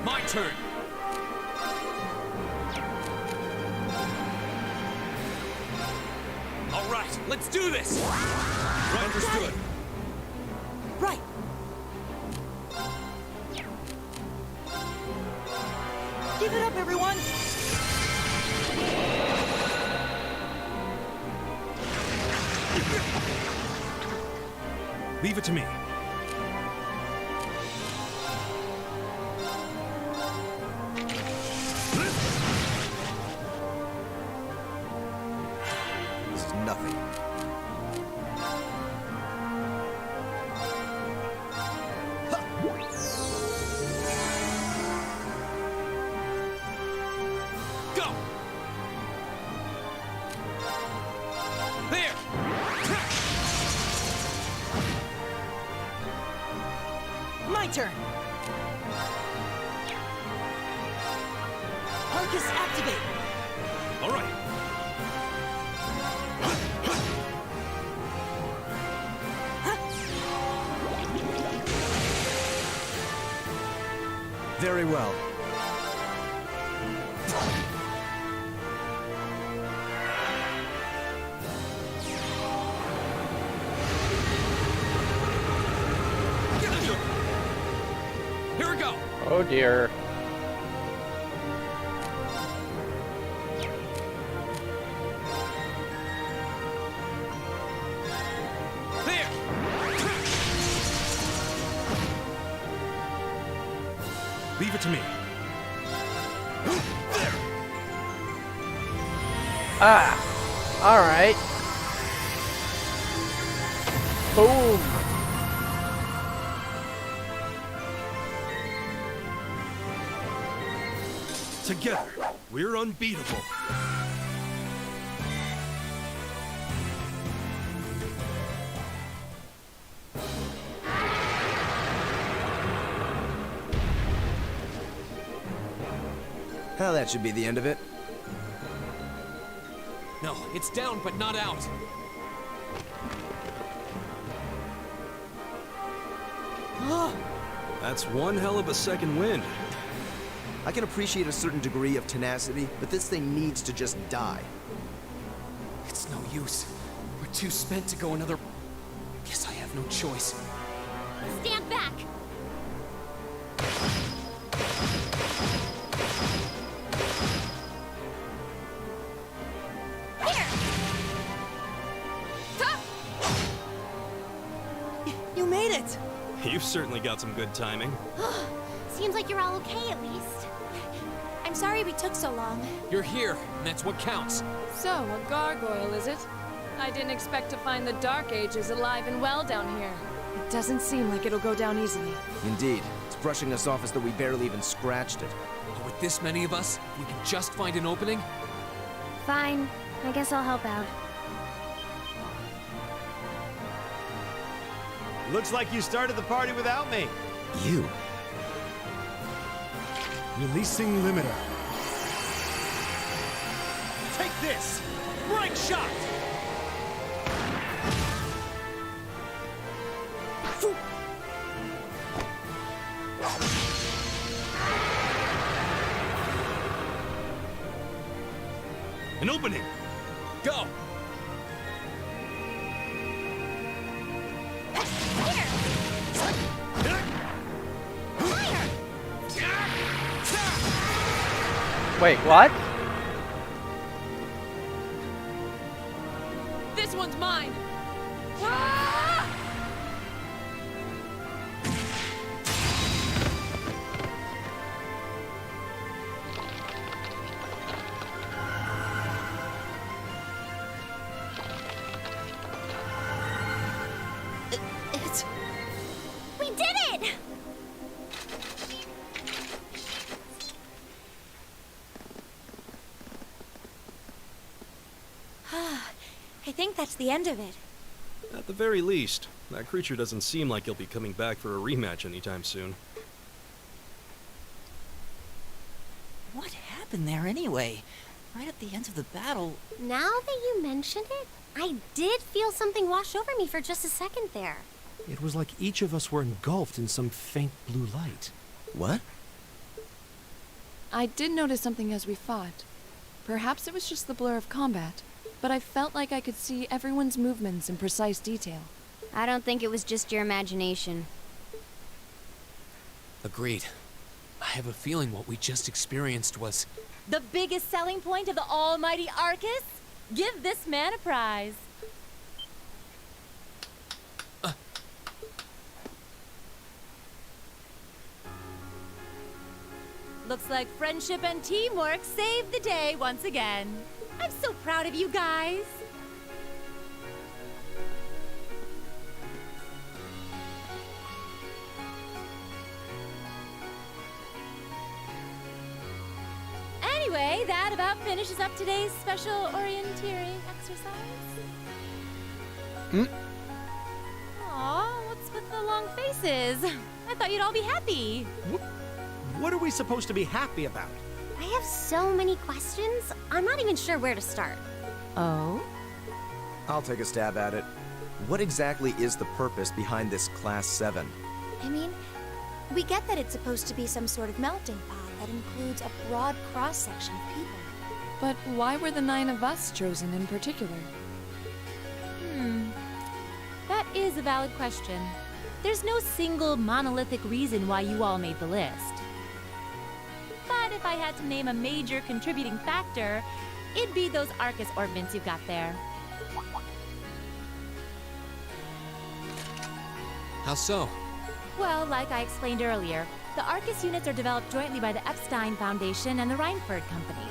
My turn. All right, let's do this. Understood. Right! Give it up, everyone! Leave it to me. This is nothing. Go. There. My turn! Arcus activate! All right. Very well. Here we go. Oh dear. There. Leave it to me. Ah! Alright. Boom! Together, we're unbeatable. Well, that should be the end of it. No, it's down but not out. That's one hell of a second wind. I can appreciate a certain degree of tenacity, but this thing needs to just die. It's no use. We're too spent to go another... Guess I have no choice. Stand back! Here! it! You've certainly got some good timing. Seems like you're all okay at least. I'm sorry we took so long. You're here, and that's what counts. So, a gargoyle, is it? I didn't expect to find the Dark Ages alive and well down here. It doesn't seem like it'll go down easily. Indeed. It's brushing us off as though we barely even scratched it. But with this many of us, we can just find an opening. Fine. I guess I'll help out. Looks like you started the party without me. You? Releasing limiter. Take this! Bright shot! An opening! Go! Wait, what? This one's mine! Ah! It's... We did it! I think that's the end of it. At the very least, that creature doesn't seem like he'll be coming back for a rematch anytime soon. What happened there anyway? Right at the end of the battle... Now that you mention it, I did feel something wash over me for just a second there. It was like each of us were engulfed in some faint blue light. What? I did notice something as we fought. Perhaps it was just the blur of combat, but I felt like I could see everyone's movements in precise detail. I don't think it was just your imagination. Agreed. I have a feeling what we just experienced was... The biggest selling point of the almighty Arcus? Give this man a prize. Looks like friendship and teamwork saved the day once again. I'm so proud of you guys. Anyway, that about finishes up today's special orienteering exercise. Aw, what's with the long faces? I thought you'd all be happy. What are we supposed to be happy about? I have so many questions, I'm not even sure where to start. Oh? I'll take a stab at it. What exactly is the purpose behind this Class 7? I mean, we get that it's supposed to be some sort of melting pot that includes a broad cross-section of people. But why were the 9 of us chosen in particular? That is a valid question. There's no single monolithic reason why you all made the list. But if I had to name a major contributing factor, it'd be those Arcus orbments you've got there. How so? Well, like I explained earlier, the Arcus units are developed jointly by the Epstein Foundation and the Reinford Company.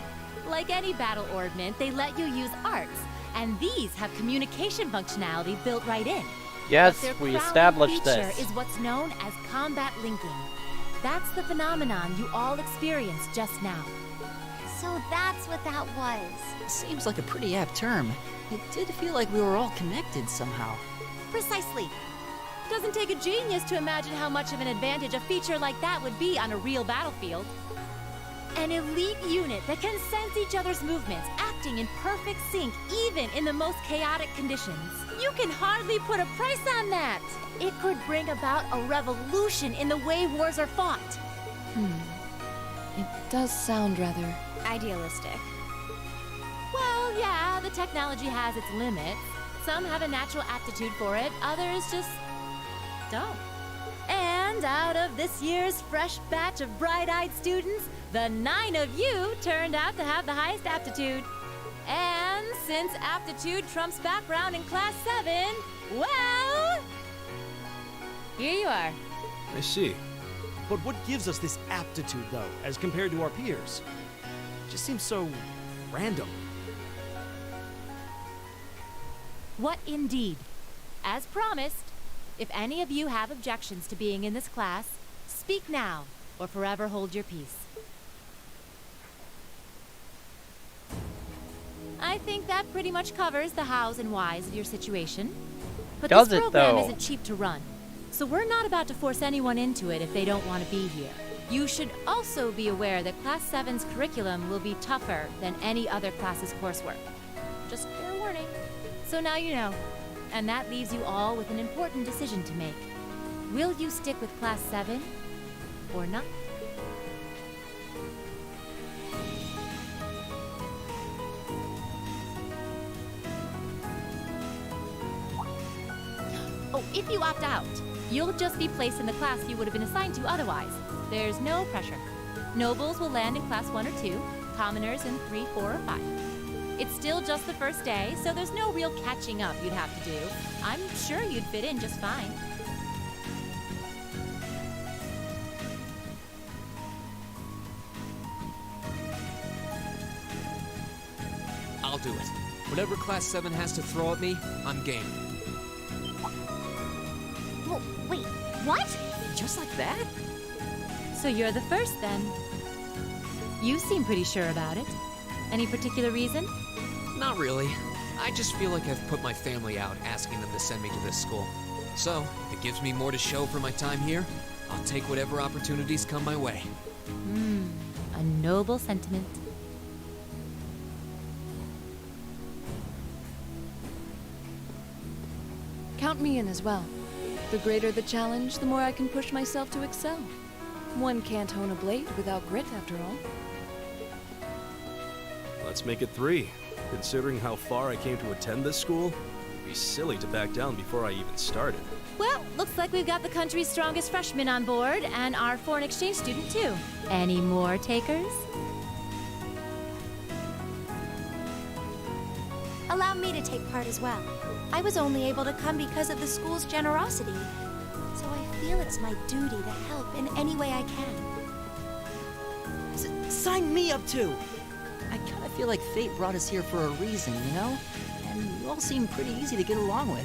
Like any battle orbment, they let you use arcs, and these have communication functionality built right in. Yes, But their we crowning established feature this. is what's known as combat linking. That's the phenomenon you all experienced just now. So that's what that was. Seems like a pretty apt term. It did feel like we were all connected somehow. Precisely. Doesn't take a genius to imagine how much of an advantage a feature like that would be on a real battlefield. An elite unit that can sense each other's movements, acting in perfect sync even in the most chaotic conditions. You can hardly put a price on that. It could bring about a revolution in the way wars are fought. It does sound rather... idealistic. Well, yeah, the technology has its limits. Some have a natural aptitude for it, others just don't. And out of this year's fresh batch of bright-eyed students, the 9 of you turned out to have the highest aptitude. And since aptitude trumps background in Class 7, well... Here you are. I see. But what gives us this aptitude, though, as compared to our peers? It just seems so random. What indeed? As promised, if any of you have objections to being in this class, speak now, or forever hold your peace. I think that pretty much covers the hows and whys of your situation. But Does this it, program though? isn't cheap to run, so we're not about to force anyone into it if they don't want to be here. You should also be aware that Class 7's curriculum will be tougher than any other class's coursework. Just fair warning. So now you know. And that leaves you all with an important decision to make. Will you stick with Class 7 or not? Oh, if you opt out, you'll just be placed in the class you would have been assigned to otherwise. There's no pressure. Nobles will land in Class 1 or 2, commoners in 3, 4, or 5. It's still just the first day, so there's no real catching up you'd have to do. I'm sure you'd fit in just fine. I'll do it. Whatever Class 7 has to throw at me, I'm game. Well, wait, what? Just like that? So you're the first, then. You seem pretty sure about it. Any particular reason? Not really. I just feel like I've put my family out asking them to send me to this school. So, if it gives me more to show for my time here, I'll take whatever opportunities come my way. A noble sentiment. Count me in as well. The greater the challenge, the more I can push myself to excel. One can't hone a blade without grit, after all. Let's make it 3. Considering how far I came to attend this school, it'd be silly to back down before I even started. Well, looks like we've got the country's strongest freshman on board, and our foreign exchange student, too. Any more takers? Allow me to take part as well. I was only able to come because of the school's generosity, so I feel it's my duty to help in any way I can. Sign me up too! I kind of feel like fate brought us here for a reason, you know? And you all seem pretty easy to get along with.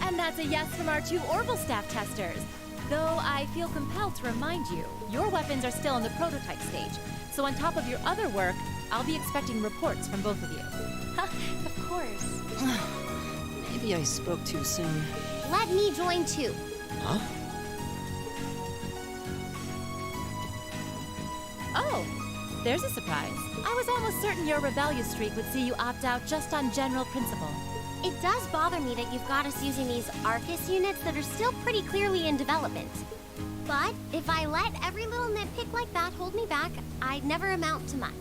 And that's a yes from our 2 Orbital staff testers. Though I feel compelled to remind you, your weapons are still in the prototype stage. So on top of your other work, I'll be expecting reports from both of you. Of course. Maybe I spoke too soon. Let me join too. Huh? Oh, there's a surprise. I was almost certain your rebellious streak would see you opt out just on general principle. It does bother me that you've got us using these Arcus units that are still pretty clearly in development. But if I let every little nitpick like that hold me back, I'd never amount to much.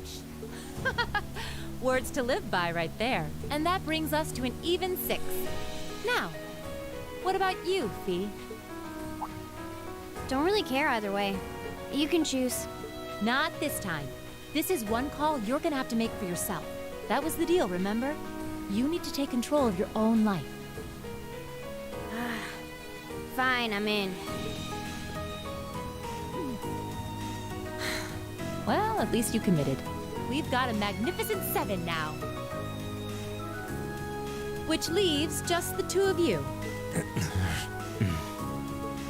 Words to live by right there. And that brings us to an even 6. Now, what about you, Fee? Don't really care either way. You can choose. Not this time. This is one call you're gonna have to make for yourself. That was the deal, remember? You need to take control of your own life. Fine, I'm in. Well, at least you committed. We've got a magnificent 7 now. Which leaves just the 2 of you.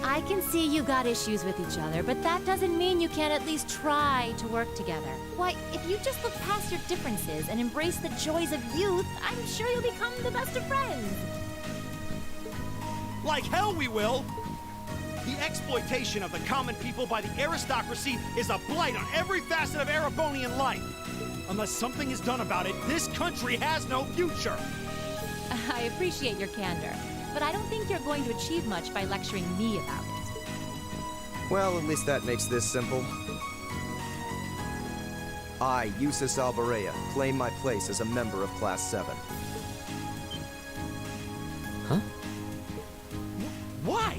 I can see you got issues with each other, but that doesn't mean you can't at least try to work together. Why, if you just look past your differences and embrace the joys of youth, I'm sure you'll become the best of friends. Like hell we will! The exploitation of the common people by the aristocracy is a blight on every facet of Erebonian life. Unless something is done about it, this country has no future. I appreciate your candor, but I don't think you're going to achieve much by lecturing me about it. Well, at least that makes this simple. I, Eustace Alberea, claim my place as a member of Class 7. Huh? Why?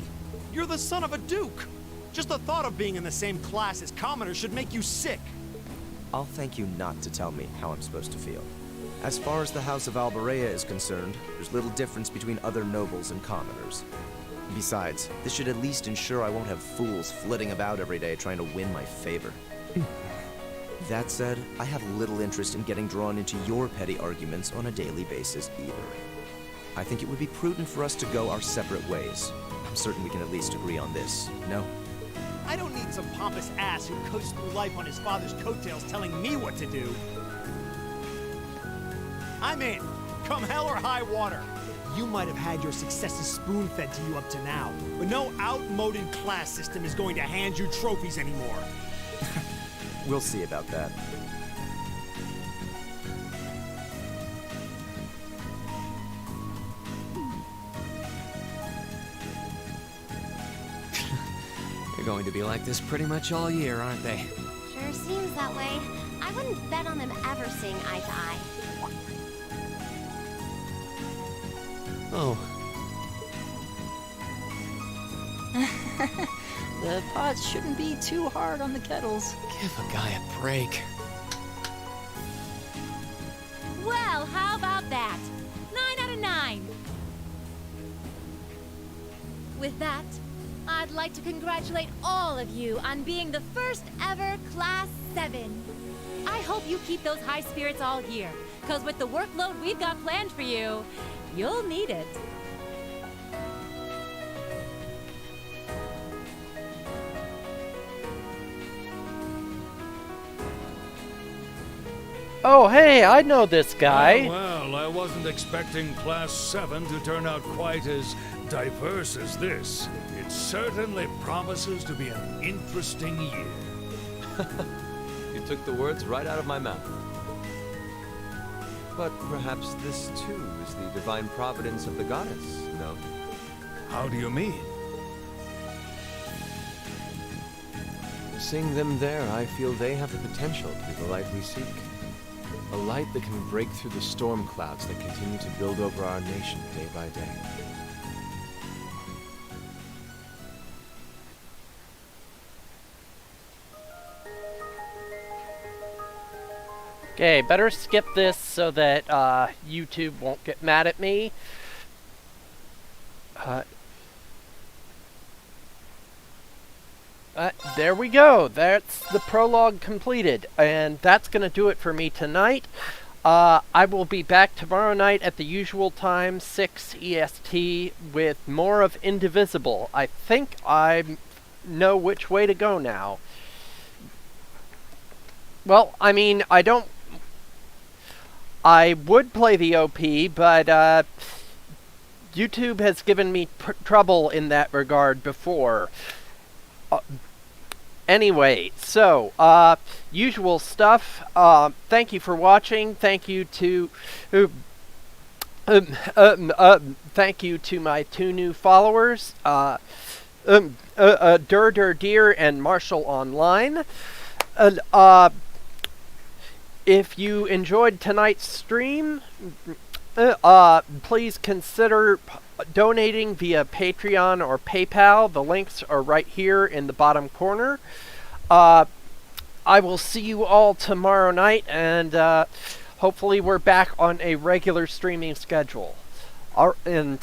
You're the son of a duke. Just the thought of being in the same class as commoners should make you sick. I'll thank you not to tell me how I'm supposed to feel. As far as the House of Alberea is concerned, there's little difference between other nobles and commoners. Besides, this should at least ensure I won't have fools flitting about every day trying to win my favor. That said, I have little interest in getting drawn into your petty arguments on a daily basis either. I think it would be prudent for us to go our separate ways. I'm certain we can at least agree on this, no? I don't need some pompous ass who coasts through life on his father's coattails telling me what to do. I'm in, come hell or high water. You might have had your successes spoon-fed to you up to now, but no outmoded class system is going to hand you trophies anymore. We'll see about that. They're going to be like this pretty much all year, aren't they? Sure seems that way. I wouldn't bet on them ever seeing eye to eye. Oh. The pots shouldn't be too hard on the kettles. Give a guy a break. Well, how about that? 9 out of 9. With that, I'd like to congratulate all of you on being the first ever Class 7. I hope you keep those high spirits all year, because with the workload we've got planned for you, you'll need it. Oh, hey, I know this guy. Well, I wasn't expecting Class 7 to turn out quite as diverse as this. It certainly promises to be an interesting year. You took the words right out of my mouth. But perhaps this too is the divine providence of the goddess, no? How do you mean? Seeing them there, I feel they have the potential to be the light we seek. A light that can break through the storm clouds that continue to build over our nation day by day. Okay, better skip this so that YouTube won't get mad at me. There we go. That's the prologue completed. And that's going to do it for me tonight. I will be back tomorrow night at the usual time, 6 EST, with more of Indivisible. I think I know which way to go now. Well, I mean, I would play the OP, but YouTube has given me trouble in that regard before. Anyway, so, usual stuff. Thank you for watching. Thank you to thank you to my 2 new followers, Deer and Marshall Online. If you enjoyed tonight's stream, please consider donating via Patreon or PayPal. The links are right here in the bottom corner. I will see you all tomorrow night, and hopefully we're back on a regular streaming schedule. And